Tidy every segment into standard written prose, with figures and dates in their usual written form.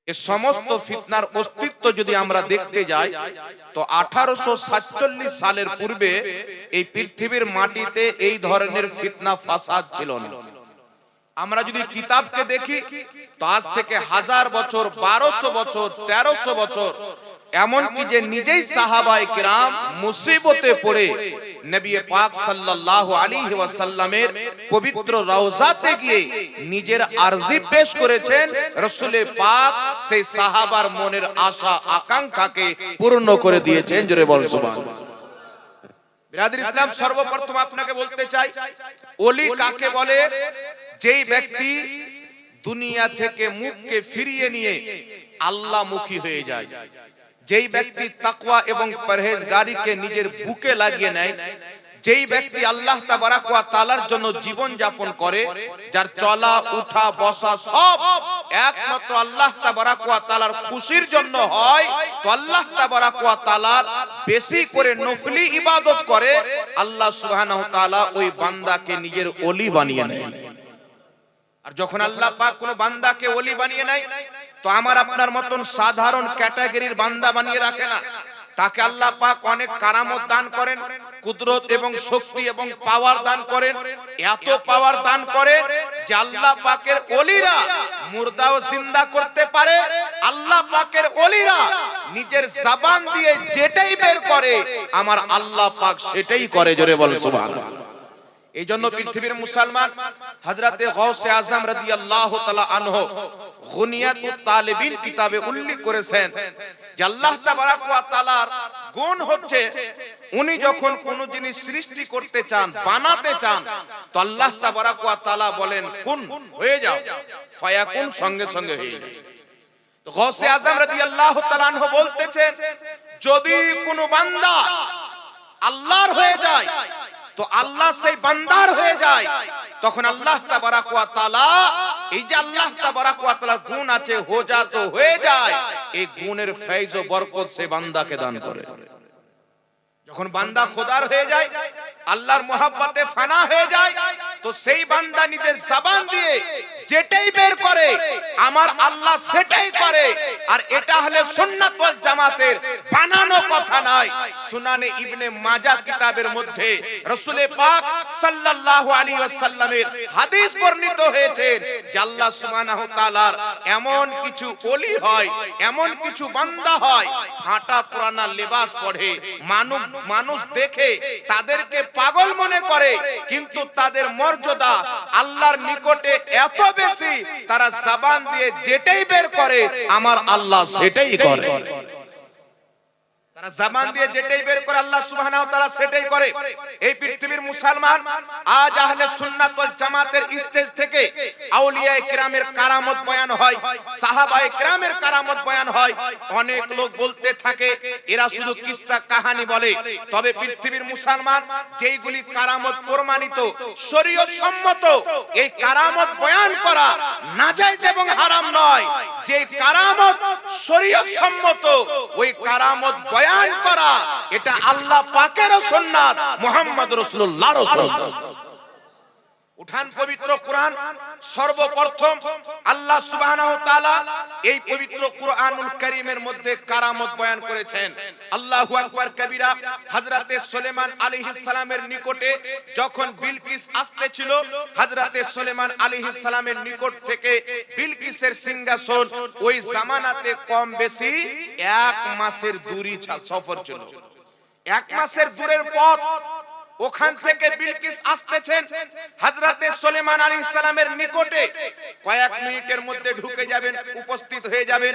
এই সমস্ত ফিতনার অস্তিত্ব যদি আমরা দেখতে যাই তো 1847 সালের পূর্বে এই পৃথিবীর মাটিতে এই ধরনের ফিতনা ফাসাদ ছিল না। আমরা যদি কিতাবকে দেখি তো আজ থেকে 1000 বছর, 1200 বছর, 1300 বছর, এমনকি যে নিজেই সাহাবায়ে কিরাম মুসিবতে পড়ে নবী পাক সাল্লাল্লাহু আলাইহি ওয়াসাল্লামের পবিত্র রওজাতে গিয়ে নিজের আরজি পেশ করেছেন, রাসূল পাক সেই সাহাবার মনের আশা আকাঙ্ক্ষাকে পূর্ণ করে দিয়েছেন। জোরে বল সুবহানাল্লাহ। বিরাদর ইসলাম, সর্বপ্রথম আপনাকে বলতে চাই, ওলি কাকে বলে? যেই ব্যক্তি দুনিয়া থেকে মুখকে ফিরিয়ে নিয়ে আল্লাহমুখী হয়ে যায়, যেই ব্যক্তি তাকওয়া এবং পরহেজগারিকে নিজের বুকে লাগিয়ে নেয়, যেই ব্যক্তি আল্লাহ তাবারাক ওয়া তাআলার জন্য জীবন যাপন করে, যার চলা উঠা বসা সব একমাত্র আল্লাহ তাবারাক ওয়া তাআলার খুশির জন্য হয়, তো আল্লাহ তাবারাক ওয়া তাআলা বেশি করে নফলি ইবাদত করে, আল্লাহ সুবহানাহু ওয়া তাআলা ওই বান্দাকে নিজের ওলি বানিয়ে নেয়। আর যখন আল্লাহ পাক কোন বান্দাকে ওলি বানিয়ে নেয় তো আমার আপনার মতন সাধারণ ক্যাটাগরির বান্দা বানিয়ে রাখে না, তাকে আল্লাহ পাক অনেক কারামত দান করেন, কুদরত এবং শক্তি এবং পাওয়ার দান করেন। এত পাওয়ার দান করে যে আল্লাহ পাকের ওলিরা মুর্দাও জিন্দা করতে পারে। আল্লাহ পাকের ওলিরা নিজের জবান দিয়ে যেটাই বের করে আমার আল্লাহ পাক সেটাই করে। জোরে বলেন সুবহানাল্লাহ। এই জন্য পৃথিবীর মুসলমান হযরতে গাউসে আজম রাদিয়াল্লাহু তাআলা আনহু গুনিয়াতুত তালিবিন কিতাবে উল্লেখ করেছেন যে আল্লাহ তাবারাক ওয়া তাআলার গুণ হচ্ছে উনি যখন কোন জিনিস সৃষ্টি করতে চান, বানাতে চান, তো আল্লাহ তাবারাক ওয়া তাআলা বলেন কুন, হয়ে যাও, ফায়াকুন, সঙ্গে সঙ্গে হয়ে যায়। তো গাউসে আজম রাদিয়াল্লাহু তাআলা আনহু বলতেছেন, যদি কোন বান্দা আল্লাহর হয়ে যায় তো আল্লাহ সেই বান্দার হয়ে যায়, তখন আল্লাহ তাবারাক ওয়া তাআলা, এই যে আল্লাহ তাবারাক ওয়া তাআলা গুণ আছে, হো যা তো হয়ে যায়, এই গুণের ফয়জ ও বরকত সে বান্দাকে দান করে। যখন বান্দা খোদার হয়ে যায়, আল্লাহর মহব্বতে ফানা হয়ে যায়, তো সেই বান্দা নিজের জবান দিয়ে যেটাই বের করে আমার আল্লাহ সেটাই করে। আর এটা হলে সুন্নাত ওয়াল জামাতের বানানো কথা নয়। সুনানে ইবনে মাজাহ কিতাবের মধ্যে রাসূল পাক সাল্লাল্লাহু আলাইহি ওয়াসাল্লামের হাদিস বর্ণিত হয়েছে যে আল্লাহ সুবহানাহু তাআলার এমন কিছু ওলি হয়, এমন কিছু বান্দা হয়, ফাটা পুরানা লেবাস পরে মানুষ দেখে তাদেরকে পাগল মনে করে, কিন্তু তাদের মর্যাদা আল্লাহর নিকটে এত বেশি, তারা জবান দিয়ে যেটাই বের করে আমার আল্লাহ সেটাই করে। তারা জবান দিয়ে যেটাই বের করে আল্লাহ সুবহানাহু ওয়া তাআলা সেটাই করে। এই পৃথিবীর মুসলমান আজ আহলে সুন্নাত ওয়াল জামাতের স্টেজ থেকে আউলিয়ায়ে কিরামের কারামত বয়ান হয়, সাহাবায়ে কিরামের কারামত বয়ান হয়। অনেক লোক বলতে থাকে এরা শুধু কিসসা কাহিনী বলে, তবে পৃথিবীর মুসলমান যেইগুলি কারামত প্রমাণিত, শরীয়ত সম্মত, এই কারামত বয়ান করা নাজায়েজ এবং হারাম নয়। যে কারামত শরীয়ত সম্মত, ওই কারামত বয়ান করা এটা আল্লাহ পাকের সুন্নাত, মুহাম্মদ রাসূলুল্লাহর সুন্নাত। উঠান পবিত্র কোরআন, সর্বপ্রথম আল্লাহ সুবহানাহু ওয়া তাআলা এই পবিত্র কোরআনুল কারীমের মধ্যে কারামত বয়ান করেছেন। আল্লাহু আকবার কবীরা। হযরতে সুলাইমান আলাইহিস সালামের নিকটে যখন বিলকিস আসতেছিল, হযরতে সুলাইমান আলাইহিস সালামের নিকট থেকে বিলকিসের সিংহাসন ওই জামানাতে কম বেশি 1 মাসের দূরি সফর ছিল। 1 মাসের দূরের পথ, ওখান থেকে বিলকিস আসতেছেন হযরতে সুলাইমান আলাইহিস সালামের নিকটে, কয়েক মিনিটের মধ্যে ঢুকে যাবেন, উপস্থিত হয়ে যাবেন।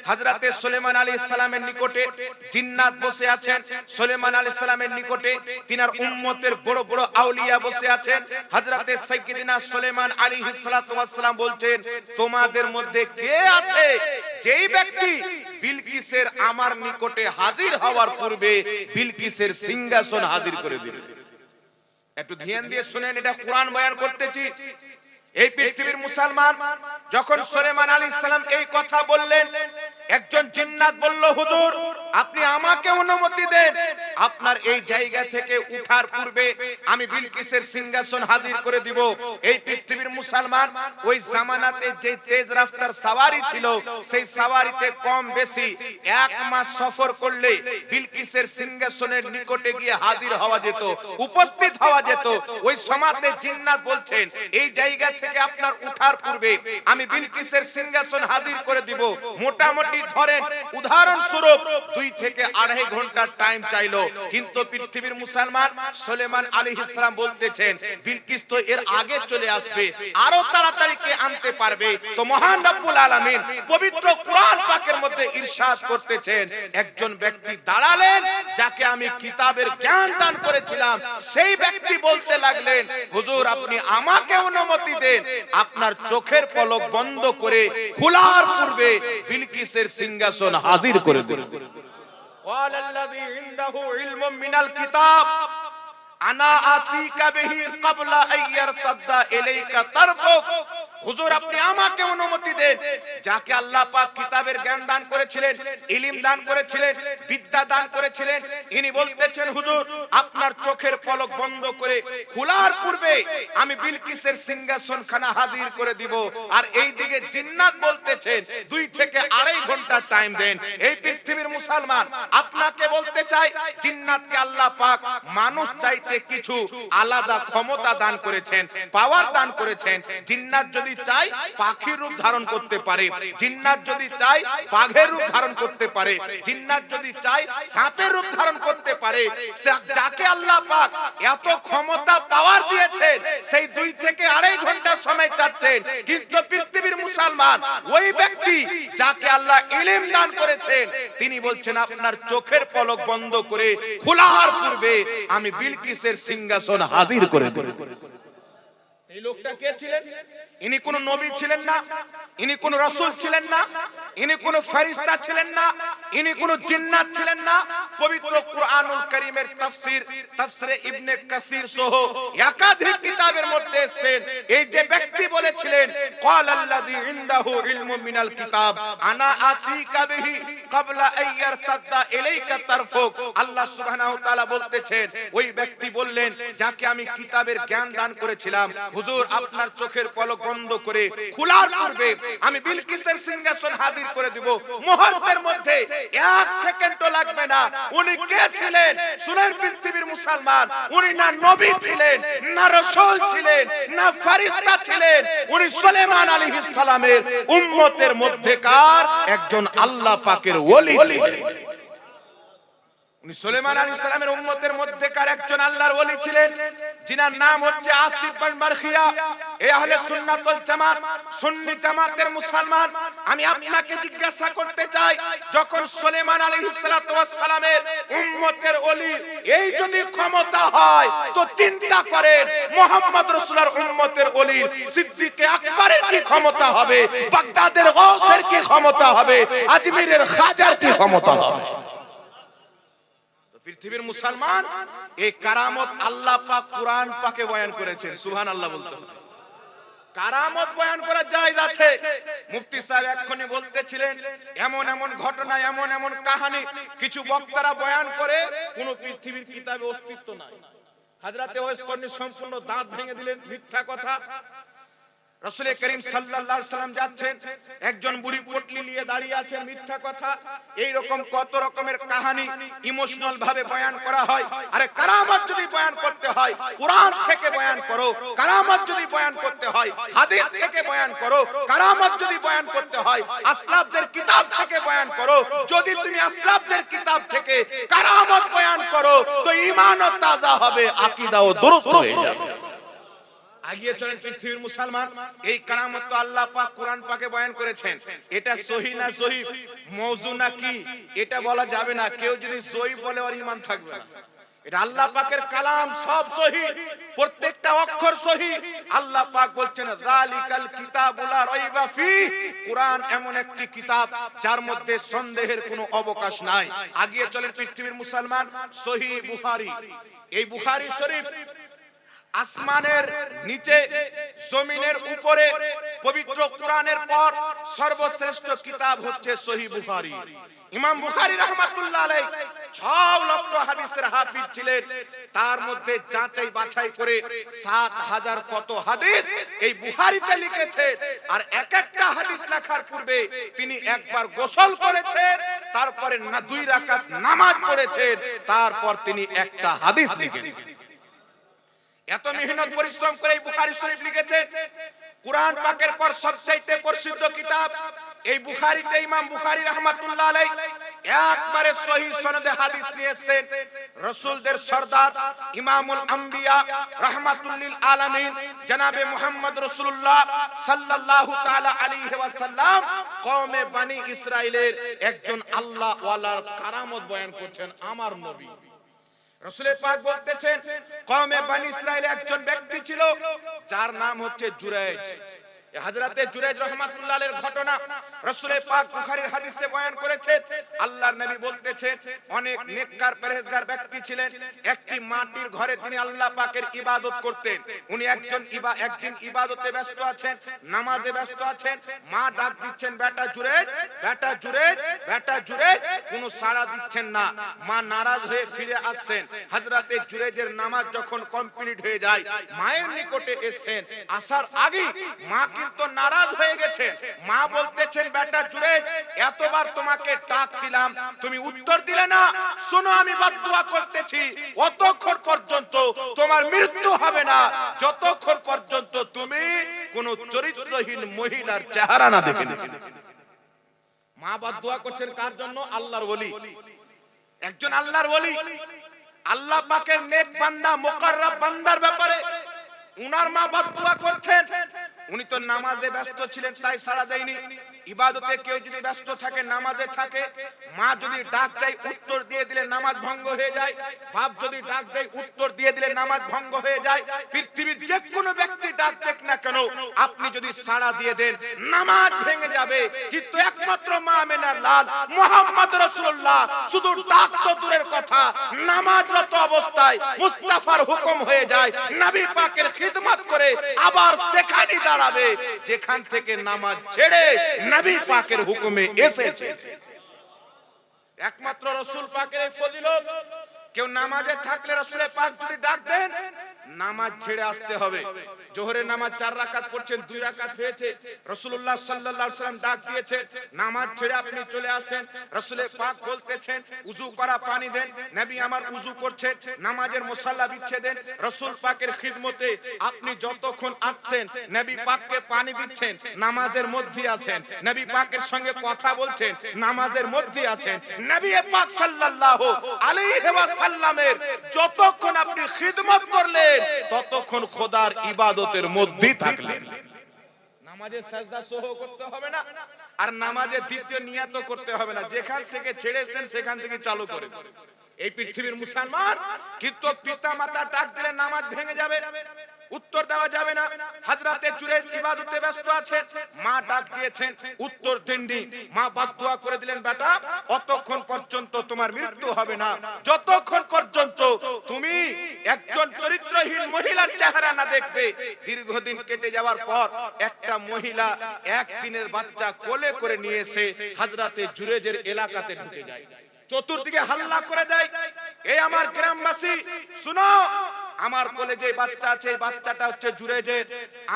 হযরতে সুলাইমান আলাইহিস সালামের নিকটে জিন্নাত বসে আছেন, সুলাইমান আলাইহিস সালামের নিকটে তিনার উম্মতের বড় বড় আউলিয়া বসে আছেন। হযরতে সাইয়্যিদিনা সুলাইমান আলাইহিস সালাতু ওয়াস সালাম বলছেন, তোমাদের মধ্যে কে আছে যেই ব্যক্তি বিলকিসের আমার নিকটে হাজির হওয়ার পূর্বে বিলকিসের সিংহাসন হাজির করে দিবে? একটু ধ্যান দিয়ে শুনেন, এটা কোরআন বয়ান করতেছি। এই পৃথিবীর মুসলমান যখন সুলাইমান আলাইহিস সালাম এই কথা বললেন, একজন জিন্নাত বলল, হুজুর আপনি আমাকে অনুমতি দেন, আপনার এই জায়গা থেকে উঠার পূর্বে আমি বিলকিসের সিংহাসন হাজির করে দিব। এই পৃথিবীর মুসলমান ওই জামানাতে যে তেজ রাফতার সওয়ারি ছিল, সেই সওয়ারিতে কম বেশি 1 মাস সফর করলে বিলকিসের সিংহাসনের নিকটে গিয়ে হাজির হওয়া যেত, উপস্থিত হওয়া যেত। ওই সমাতে জিন্নাত বলছেন এই জায়গা থেকে আপনার উঠার পূর্বে আমি বিলকিসের সিংহাসন হাজির করে দিব। মোটামুটি ধরেন উদাহরণ স্বরূপ 2 থেকে 2.5 ঘন্টার টাইম চাইলো, কিন্তু পৃথিবীর মুসলমান সুলেমান আলাইহিস সালাম বলতেছেন বিলকিস তো এর আগে চলে আসবে, আরো তাড়াতাড়ি কে আনতে পারবে? তো মহান রব্বুল আলামিন পবিত্র কোরআন পাকের মধ্যে ইরশাদ করতেছেন, একজন ব্যক্তি দাঁড়ালেন যাকে আমি কিতাবের জ্ঞান দান করেছিলাম, সেই ব্যক্তি বলতে লাগলেন হুজুর আপনি আমাকে অনুমতি দেন, আপনার চোখের পলক বন্ধ করে খোলার পূর্বে বিলকিসের সিংহাসন হাজির করে দেন। ওয়ালাল্লাযী ইনদাহু ইলমুম মিনাল কিতাব আনা আতিকা বিহি ক্বাবলা আইয়ারতাদ্দা ইলাইকা তারফুক। হুজুর আপনি আমাকে অনুমতি দেন, যাকে আল্লাহ পাক কিতাবের জ্ঞান দান করেছিলেন, ইলম দান করেছিলেন, বিদ্যা দান করেছিলেন, ইনি বলতেছেন হুজুর আপনার চোখের পলক বন্ধ করে খোলার পূর্বে আমি বিলকিসের সিংহাসনখানা হাজির করে দিব। আর এই দিকে জিন্নাত বলতেছেন 2 থেকে 2.5 ঘন্টা টাইম দেন। এই পৃথিবীর মুসলমান আপনাকে বলতে চাই, জিন্নাতকে আল্লাহ পাক মানুষ চাইতে কিছু আলাদা ক্ষমতা দান করেছেন, পাওয়ার দান করেছেন। জিন্নাত যদি চাই পাখির রূপ ধারণ করতে পারে, জিন্নাত যদি চাই বাঘের রূপ ধারণ করতে পারে, জিন্নাত যদি চাই সাপের রূপ ধারণ করতে পারে। যাকে আল্লাহ পাক এত ক্ষমতা পাওয়ার দিয়েছেন, সেই 2 থেকে 2.5 ঘন্টা সময় চাচ্ছেন, কিন্তু পৃথিবীর মুসলমান ওই ব্যক্তি যাকে আল্লাহ ইলম দান করেছেন, তিনি বলছেন আপনার চোখের পলক বন্ধ করে খোলার পূর্বে আমি বিলকিসের সিংহাসন হাজির করে দেব। এই লোকটা কে ছিলেন? ইনি কোন নবী ছিলেন না, ইনি কোন রাসূল ছিলেন না, ইনি কোন ফেরেশতা ছিলেন না, ইনি কোন জিন্নাত ছিলেন না। পবিত্র কুরআনুল কারীমের তাফসীরে ইবনে কাসির সহ একাধিক কিতাবের মধ্যে এসেছেন এই যে ব্যক্তি বলেছিলেন ক্বালাল্লাযী ইনদাহু ইলমুম মিনাল কিতাব আনা আতিকা বিহি ক্বাবলা আইয়ারতাদ্দা ইলাইকা তারফুক। আল্লাহ সুবহানাহু ওয়া তাআলা বলতেছেন ওই ব্যক্তি বললেন যাকে আমি কিতাবের জ্ঞান দান করেছিলাম, হুজুর আপনার চোখের পলক বন্ধ করে খোলার পূর্বে আমি বিলকিসের সিংহাসন হাজির করে দিব। মুহূর্তের মধ্যে 1 সেকেন্ডও লাগবে না। উনি কে ছিলেন? শুনেন পৃথিবীর মুসলমান, উনি না নবী ছিলেন, না রাসূল ছিলেন, না ফেরেশতা ছিলেন, উনি সুলেমান আলাইহিস সালামের উম্মতের মধ্যেকার একজন আল্লাহ পাকের ওলি ছিলেন। উনি সুলেমান আলাইহিস সালামের উম্মতের মধ্যেকার একজন আল্লাহর ওলি ছিলেন, যিনার নাম হচ্ছে আসিফ বিন বারখিয়া। এই আহলে সুন্নাত ওয়াল জামাত সুন্নি জামাতের মুসলমান, আমি আপনাকে জিজ্ঞাসা করতে চাই, যখন সুলেমান আলাইহিস সালাতু ওয়াস সালামের উম্মতের ওলি এই যদি ক্ষমতা হয়, তো চিন্তা করেন মুহাম্মদ রাসূলের উম্মতের ওলির সিদ্দিক আকবরের কি ক্ষমতা হবে, বাগদাদের গাউসের কি ক্ষমতা হবে, আজমিরের খাজার কি ক্ষমতা হবে। পৃথিবীর মুসলমান এই কারামত আল্লাহ পাক কুরআন পাকে বয়ান করেছেন। সুবহানাল্লাহ বলতে হবে। কারামত বয়ান করা জায়েজ আছে। মুফতি সাহেব এক্ষুনি বলতেছিলেন এমন এমন ঘটনা, এমন এমন কাহিনী কিছু বক্তারা বয়ান করে কোন পৃথিবীর কিতাবে অস্তিত্ব নাই। হযরতে ওয়াইস কর্ণী সম্পূর্ণ দাঁত ভেঙে দিলেন, মিথ্যা কথা। রাসূল করিম সাল্লাল্লাহু আলাইহি সাল্লাম যাচ্ছেন, একজন বুড়ি পটলি নিয়ে দাঁড়িয়ে আছেন, মিথ্যা কথা। এই রকম কত রকমের কাহিনী ইমোশনাল ভাবে বয়ান করা হয়। আরে কারামত যদি বয়ান করতে হয় কুরআন থেকে বয়ান করো, কারামত যদি বয়ান করতে হয় হাদিস থেকে বয়ান করো, কারামত যদি বয়ান করতে হয় আসলাফদের কিতাব থেকে বয়ান করো। যদি তুমি আসলাফদের কিতাব থেকে কারামত বয়ান করো তো ঈমানও তাজা হবে, আকীদাও দুরুস্ত হয়ে যাবে। আগিয়ে চলেন পৃথিবীর মুসলমান, এই কারামত তো আল্লাহ পাক কুরআন পাকে বয়ান করেছেন। এটা সহিহ না জয়ীফ, মওযু না কি, এটা বলা যাবে না। কেউ যদি জয়ীফ বলে ওর ঈমান থাকবে না। এটা আল্লাহ পাকের কালাম, সব সহিহ, প্রত্যেকটা অক্ষর সহিহ। আল্লাহ পাক বলছেন যালিকাল কিতাবু লা রাইবা ফিহি, কুরআন এমন একটি কিতাব যার মধ্যে সন্দেহের কোনো অবকাশ নাই। আগিয়ে চলেন পৃথিবীর মুসলমান, সহিহ বুখারী। এই বুখারী শরীফ আসমানের নিচে জমিনের উপরে পবিত্র কোরআনের পর সর্বশ্রেষ্ঠ কিতাব হচ্ছে সহিহ বুখারী। ইমাম বুখারী রাহমাতুল্লাহ আলাইহি 6 লক্ষ হাদিসের হাফিজ ছিলেন। তার মধ্যে যাচাই বাছাই করে 7000 কত হাদিস এই বুখারীতে লিখেছেন। আর এক একটা হাদিস লেখার পূর্বে তিনি একবার গোসল করেছেন, তারপরে 2 রাকাত নামাজ পড়েছেন, তারপর তিনি একটা হাদিস লিখেছেন। এত মেহনত পরিশ্রম করে এই বুখারী শরীফ লিখেছেন। কুরআন পাকের পর সবচাইতে প্রসিদ্ধ কিতাব এই বুখারীতে ইমাম বুখারী রাহমাতুল্লাহ আলাইহি একবারে সহিহ সনদে হাদিস নিয়েছেন। রাসূলদের সরদার ইমামুল আম্বিয়া রাহমাতুল লিল আলামিন জনাবে মুহাম্মদ রাসূলুল্লাহ সাল্লাল্লাহু তাআলা আলাইহি ওয়াসাল্লাম কওমে বনি ইসরাইলের একজন আল্লাহ ওয়ালার কারামত বয়ান করছেন। আমার নবী রাসূল পাক বলতেছেন, কওমে বনি ইসরাইলে একজন ব্যক্তি ছিল যার নাম হচ্ছে জুরাইজ। হযরতে জুরাইজ রাহমাতুল্লাহ আলাইহির ঘটনা রাসূল পাক বুখারীর হাদিসে বয়ান করেছেন। আল্লাহর নবী বলতেছেন, অনেক নেককার পরহেজগার ব্যক্তি ছিলেন। একটি মাটির ঘরে তিনি আল্লাহ পাকের ইবাদত করতেন। উনি একদিন ইবাদতে ব্যস্ত আছেন, নামাজে ব্যস্ত আছেন। মা ডাক দিচ্ছেন, বেটা জুরাইজ, বেটা জুরাইজ, বেটা জুরাইজ, কোনো সাড়া দিচ্ছেন না। মা নারাজ হয়ে ফিরে আসছেন। হযরতে জুরাইজের নামাজ যখন কমপ্লিট হয়ে যায়, মায়ের নিকটে এসেছেন। আসার আগে মা কিন্তু নারাজ হয়ে গেছেন। মা বলতেছেন, বেটা জুরাইজ, এতবার তোমাকে ডাক দিলাম, তুমি উত্তর দিলে না। শোনো, আমি বদদুয়া করতেছি, অতক্ষণ পর্যন্ত তোমার মৃত্যু হবে না যতক্ষণ পর্যন্ত তুমি কোন চরিত্রহীন মহিলার চেহারা না দেখে নেবে। মা বদদুয়া করছেন কার জন্য? আল্লাহর ওলি, একজন আল্লাহর ওলি, আল্লাহ পাকের নেক বান্দা, মুকাররব বান্দার ব্যাপারে উনার মা বদদুয়া করছেন। উনি তো নামাজে ব্যস্ত ছিলেন, তাই সাড়া দেয়নি। ইবাদতে কেউ যদি ব্যস্ত থাকে, নামাজে থাকে, মা যদি ডাক দেয় উত্তর দিয়ে দিলে নামাজ ভঙ্গ হয়ে যায়। বাপ যদি ডাক দেয় উত্তর দিয়ে দিলে নামাজ ভঙ্গ হয়ে যায়। পৃথিবীর যে কোনো ব্যক্তি ডাক দেখ না কেন, আপনি যদি সাড়া দিয়ে দেন নামাজ ভেঙে যাবে। কিন্তু একমাত্র মা আমেনার লাল মুহাম্মদ রাসূলুল্লাহ শুধু ডাক তো দূরের কথা, নামাজরত অবস্থায় মুস্তাফার হুকুম হয়ে যায়, নবী পাকের খিদমত করে আবার সেখানেই দাঁড়াবে যেখান থেকে নামাজ ছেড়ে নবী পাকের হুকুমে এসেছে। একমাত্র রাসূল পাকের এই ফজিলত। কেউ নামাজে থাকলে রাসূল পাক যদি ডাক দেন, নামাজ ছেড়ে আসতে হবে। জোহরের নামাজ 4 রাকাত পড়ছেন, 2 রাকাত হয়েছে, রাসূলুল্লাহ সাল্লাল্লাহু আলাইহি ওয়াসাল্লাম ডাক দিয়েছেন, নামাজ ছেড়ে আপনি চলে আসেন। রাসূল পাক বলতেছেন, উযু করা পানি দেন। নবী আমার উযু করছেন, নামাজের মুসাল্লা বিছিয়ে দেন। রাসূল পাকের খিদমতে আপনি যতক্ষণ আছেন, নবী পাককে পানি দিচ্ছেন, নামাজের মধ্যে আছেন। নবী পাকের সঙ্গে কথা বলছেন, নামাজের মধ্যে আছেন। নবী পাক সাল্লাল্লাহু আলাইহি ওয়াসাল্লামের যতক্ষণ আপনি খিদমত করলেন, ততক্ষণ খোদার ইবাদতের মধ্যেই থাকলেন। নামাজে সাজদা সহ করতে হবে না, আর নামাজে দ্বিতীয় নিয়াত করতে হবে না। যেখান থেকে ছেড়েছেন সেখান থেকে চালু করে। এই পৃথিবীর মুসলমান কিন্তু পিতা মাতা ডাক দিলে নামাজ ভেঙে যাবে, উত্তর দেওয়া যাবে না। হযরতে জুরাইজ ইবাদতে ব্যস্ত আছেন, মা ডাক দিয়েছেন, উত্তর দেননি। মা বদদুয়া করে দিলেন, বেটা অতক্ষণ পর্যন্ত তোমার মৃত্যু হবে না যতক্ষণ পর্যন্ত তুমি একজন চরিত্রহীন মহিলার চেহারা না দেখবে। দীর্ঘদিন কেটে যাওয়ার পর একটা মহিলা একদিনের বাচ্চা কোলে করে নিয়ে এসে হযরতে জুরাইজের এলাকাতে ঢুকে যায়। চতুর্দিকে হাল্লা করে দেয়, এই আমার গ্রামবাসী শুনো, আমার কোলে যে বাচ্চা আছে, এই বাচ্চাটা হচ্ছে জুরাইজের।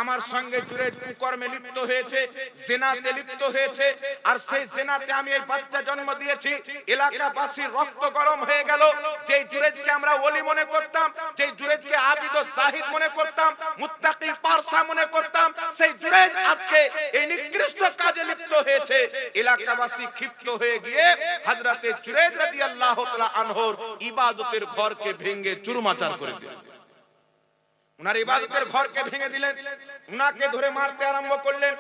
আমার সঙ্গে জুরাইজ কুকর্মে লিপ্ত হয়েছে, জিনাতে লিপ্ত হয়েছে, আর সেই জিনাতে আমি এই বাচ্চা জন্ম দিয়েছি। এলাকাবাসীর রক্ত গরম হয়ে গেল। যে জুরাইজকে আমরা ওলি মনে করতাম, যে জুরাইজকে আবিদ ও জাহিদ মনে করতাম, মুত্তাকি পারসা মনে করতাম, সেই জুরাইজ আজকে এই নিকৃষ্ট কাজে লিপ্ত হয়েছে। এলাকাবাসী ক্ষিপ্ত হয়ে গিয়ে হযরতে জুরাইজ রাদিয়াল্লাহু তাআলা আনহুর ইবাদতের ঘরকে ভেঙে চুরমাচার করে দিলেন। উনার ইবাদতের ঘরকে ভেঙে দিলেন, উনাকে ধরে মারতে আরম্ভ করলেন।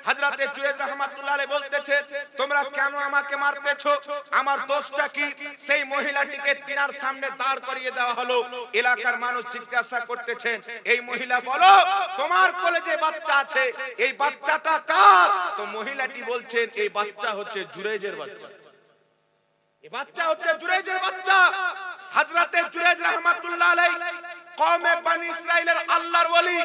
হযরতে জুরাইজ রাহমাতুল্লাহ আলাইহি বলতেছে, তোমরা কেন আমাকে মারতেছো? আমার দোষটা কি? সেই মহিলাটিকে তিনার সামনে দাঁড় করিয়ে দেওয়া হলো। এলাকার মানুষ জিজ্ঞাসা করতেছেন, এই মহিলা বলো, তোমার কোলে যে বাচ্চা আছে এই বাচ্চাটা কার? তো মহিলাটি বলছেন, এই বাচ্চা হচ্ছে জুরাইজের বাচ্চা, এই বাচ্চা হচ্ছে জুরাইজের বাচ্চা। হযরতে জুরাইজ রাহমাতুল্লাহ আলাইহি কওমে বনি ইসরাইলের আল্লাহর ওলি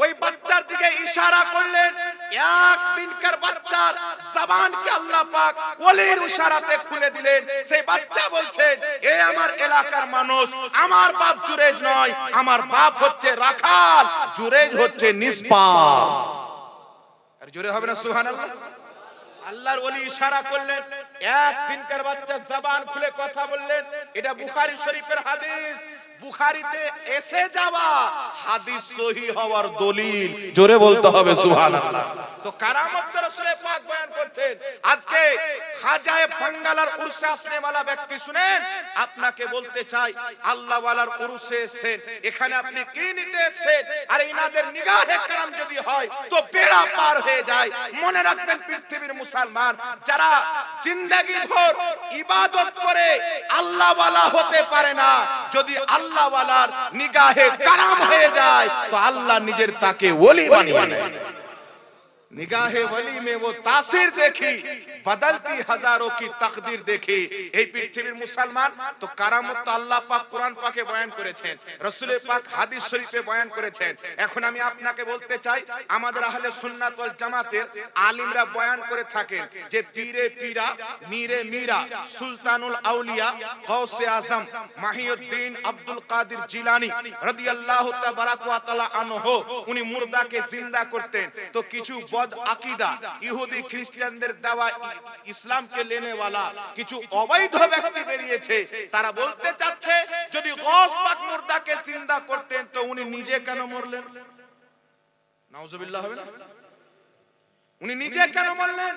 ওই বাচ্চার দিকে ইশারা করলেন, এক দিনকার বাচ্চার জবানকে আল্লাহ পাক ওলির ইশারাতে খুলে দিলেন। সেই বাচ্চা বলছেন, এ আমার এলাকার মানুষ, আমার বাপ জুরেজ নয়, আমার বাপ হচ্ছে রাখাল, জুরেজ হচ্ছে নিষ্পাপ। আর জোরে হবে না সুবহানাল্লাহ? আল্লাহর ওলি ইশারা করলেন, এক দিনকার বাচ্চা জবান খুলে কথা বললেন। এটা বুখারী শরীফের হাদিস, বুখারীতে এসে যাওয়া হাদিস সহিহ হওয়ার দলিল। জোরে বলতে হবে সুবহানাল্লাহ। তো কারামত তো রাসূল পাক বয়ান করছেন। আজকে খাজায়ে বাঙ্গালার উরসে আসনে वाला ব্যক্তি শুনেন, আপনাকে বলতে চাই আল্লাহ ওয়ালার উরসে এসেছেন, এখানে আপনি কি নিতে এসেছেন? আর ইনাদের নিগাহে کرام যদি হয় তো বেড়া পার হয়ে যায়। মনে রাখবেন পৃথিবীর মুসলমান যারা জিন্দেগি ভর ইবাদত করে আল্লাহ ওয়ালা হতে পারে না, যদি আল্লাহ ওয়ালার নিগাহে کرام হয়ে যায় তো আল্লাহ নিজের তাকে ওলি বানিয়ে নেয়। निगाहे वली में वो तासीर देखी, बदलती हजारों की तकदीर देखी। এই পৃথিবীর মুসলমান তো কারামত তো আল্লাহ পাক কোরআন পাকে বয়ান করেছেন, রাসূল পাক হাদিস শরীফে বয়ান করেছেন। এখন আমি আপনাকে বলতে চাই, আমাদের আহলে সুন্নাত ওয়াল জামাতের আলিমরা বয়ান করে থাকেন যে পীরে পীরা, মীরে মীরা, সুলতানুল আউলিয়া, গাউসে আজম মাহিউদ্দিন আব্দুল কাদের জিলানী রাদিয়াল্লাহু তাআলা আনহু, উনি মুর্দাকে জিন্দা করতেন। তো কিছু আকিদা ইহুদি খ্রিস্টানদের দেওয়া ইসলামকে লেনে वाला কিছু অবৈধ ব্যক্তি বেরিয়েছে, তারা বলতে চাচ্ছে যদি গৌস পাক মুর্দাকে জিন্দা করতেন তো উনি নিজে কেন মরলেন? নাউজুবিল্লাহ হবে না? উনি নিজে কেন মরলেন?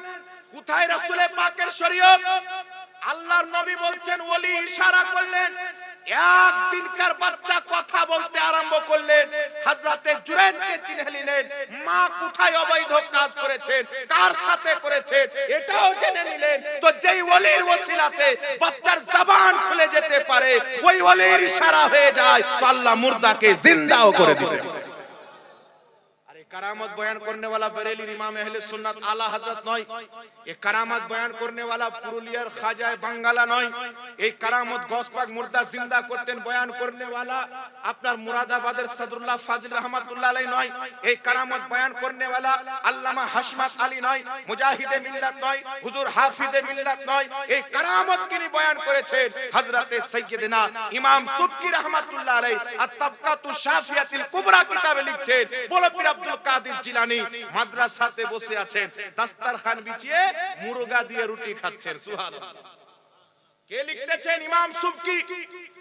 কোথায় রাসূল পাকের শরীয়ত? আল্লাহর নবী বলছেন, ওলি ইশারা করলেন, এক দিনকার বাচ্চা কথা বলতে আরম্ভ করলেন, হযরতে জুরাইদকে চিনে নিলেন, মা কোথায় অবৈধ কাজ করেছেন, কার সাথে করেছেন এটাও জেনে নিলেন। তো যেই ওলির ওসিলাতে বাচ্চার জবান খুলে যেতে পারে, ওই ওলির ইশারা হয়ে যায় তো আল্লাহ মুর্দাকে জিন্দাও করে দিবেন। करामत बयान करने वाला बरेली इमाम अहले सुन्नत आला हजरत नय, ये करामत बयान करने वाला पुरुलियार खाजा बांगाला नय, ये करामत गौस पाक मुर्दा जिंदा करतेन बयान करने वाला আপনার মুরাদাবাদের সদরুল্লাহ ফাজিল রহমাতুল্লাহ আলাইহি নয়, এই কারামত বয়ান করনে वाला আল্লামা হাশমাত আলী নয়, মুজাহিদে মিল্লাত নয়, হুজুর হাফিজে মিল্লাত নয়, এই কারামত যিনি বয়ান করেছেন হযরতে সাইয়্যিদিনা ইমাম সুবকি রহমাতুল্লাহ আলাইহি আত-তাবকাতু শাফিয়াতুল কুবরা কিতাবে লিখছেন, বলে পীর আব্দুল কাদের জিলানী মাদ্রাসাতে বসে আছেন, দস্তরখান বিছিয়ে মুরগা দিয়ে রুটি খাচ্ছেন। সুবহানাল্লাহ। কে লিখতেছেন? ইমাম সুবকি,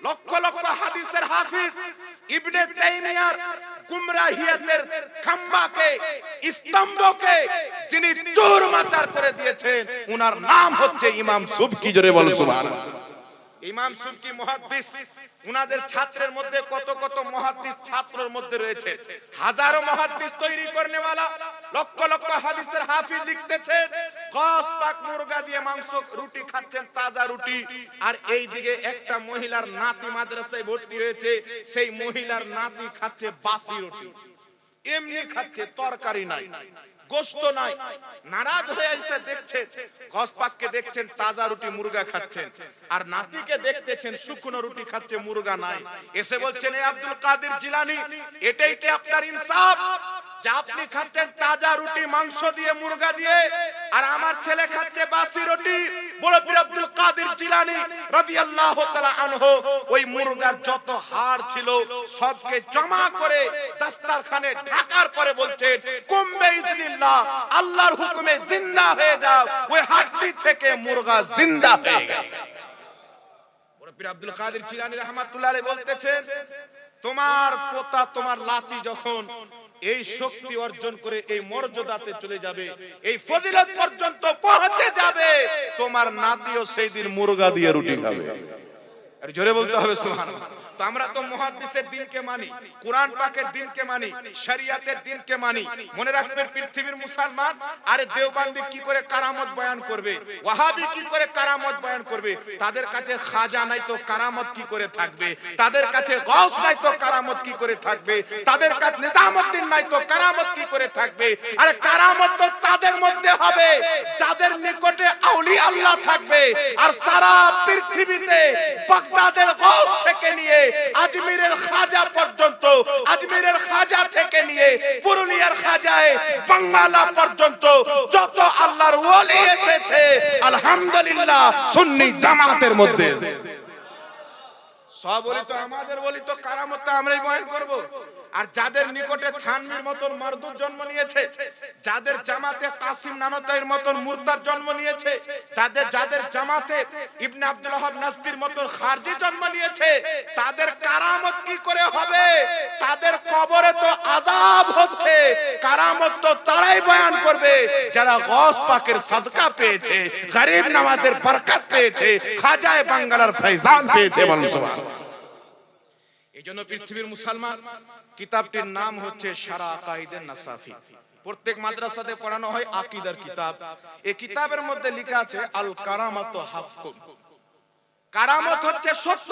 লক্ষ লক্ষ হাদিসের হাফিজ, ইবনে তাইমিয়ার গুমরাহিয়াতের খাম্বাকে, স্তম্ভকে যিনি চুরমাচার করে দিয়েছেন, উনার নাম হচ্ছে ইমাম সুবকি। জোরে বলো সুবহানাল্লাহ। ইমাম সুবকি মুহাদ্দিস, উনাদের ছাত্রের মধ্যে কত কত মুহাদ্দিস ছাত্রের মধ্যে রয়েছে, হাজারো মুহাদ্দিস তৈরি করনে वाला, লক্ষ লক্ষ হাদিসের হাফিজ লিখতেছেন, গস পাক মুরগা দিয়ে মাংস রুটি খাচ্ছেন, তাজা রুটি, আর এই দিকে একটা মহিলার নাতি মাদ্রাসায় ভর্তি হয়েছে, সেই মহিলার নাতি খাচ্ছে বাসি রুটি, এমনি খাচ্ছে, তরকারি নাই, গোশত নাই। নারাজ হয়ে এসে দেখছেন, গস পাককে দেখছেন তাজা রুটি মুরগা খাচ্ছেন, আর নাতিকে দেখতেছেন শুকনো রুটি খাচ্ছে, মুরগা নাই। এসে বলছেন, এ আব্দুল কাদের জিলানী, এটাই কি আপনার ইনসাফ যে আপনি খাচ্ছেন তাজা রুটি মাংস দিয়ে, মুরগা দিয়ে, আর আমার ছেলে খাচ্ছে বাসি রুটি? বড় পীর আব্দুল কাদের জিলানী রাদিয়াল্লাহু তাআলা আনহু ওই মুরগার যত হাড় ছিল সবকে জমা করে দস্তরখানে ঢাকার পরে বলছেন, কুম বিইজনিল্লাহ, আল্লাহর হুকুমে জিন্দা হয়ে যাও। ওই হাড়টি থেকে মুরগা জিন্দা হয়ে গেল। বড় পীর আব্দুল কাদের জিলানী রাহমাতুল্লাহ আলাইহি বলতেছেন, তোমার পোতা, তোমার লাতি যখন এই শক্তি অর্জন করে এই মর্যাদাতে চলে যাবে, এই ফজিলত পর্যন্ত পৌঁছে যাবে, তোমার নাতিও সেই দিন মুরগা দিয়ে রুটি খাবে। আর জোরে বলতে হবে সুবহানাল্লাহ। তো আমরা তো মুহাদ্দিসের দ্বীনকে মানি, কুরআন পাকের দ্বীনকে মানি, শরীয়তের দ্বীনকে মানি। মনে রাখবেন পৃথিবীর মুসলমান, আরে দেওবন্দি কি করে কারামত বয়ান করবে, ওয়াহাবি কি করে কারামত বয়ান করবে? তাদের কাছে খাজা নাই তো কারামত কি করে থাকবে? তাদের কাছে গাউস নাই তো কারামত কি করে থাকবে? তাদের কাছে নিজামউদ্দিন নাই তো কারামত কি করে থাকবে? আরে কারামত তো তাদের মধ্যে হবে যাদের নিকটে আউলিয়া আল্লাহ থাকবে। আর সারা পৃথিবীতে বাগদাদের গাউস থেকে নিয়ে আজমিরের খাজা পর্যন্ত, আজমিরের খাজা থেকে নিয়ে পুরুলিয়ার খাজায় বাংলা পর্যন্ত যত আল্লাহর ওলি এসেছে আলহামদুলিল্লাহ সুন্নি জামাতের মধ্যে। সব বলি তো আমাদের বলি তো কারামতটা আমরাই বয়ান করব। আর যাদের নিকটে থানভীর মতন মারদুদ জন্ম নিয়েছে, যাদের জামাতে কাসিম নানতাইর মতন মুরতাদ জন্ম নিয়েছে, যাদের জামাতে ইবনে আব্দুল ওয়াহাব নাসদির মতন খারজি জন্ম নিয়েছে, তাদের কারামত কি করে হবে? তাদের কবরে তো আযাব হচ্ছে। কারামত তো তারাই বয়ান করবে যারা গওস পাকের সাদকা পেয়েছে, গরিব নওয়াজের বরকত পেয়েছে, খাজায়ে বাঙ্গালার ফয়জান পেয়েছে। বলুন সুবহানাল্লাহ। এইজন্য পৃথিবীর মুসলমান, কিতাবটির নাম হচ্ছে শারা আকাইদে নাসাফি। প্রত্যেক মাদ্রাসাতে পড়ানো হয় আকীদার কিতাব। এই কিতাবের মধ্যে লেখা আছে আল কারামাতু হাক্কুন, কারামত হচ্ছে সত্য।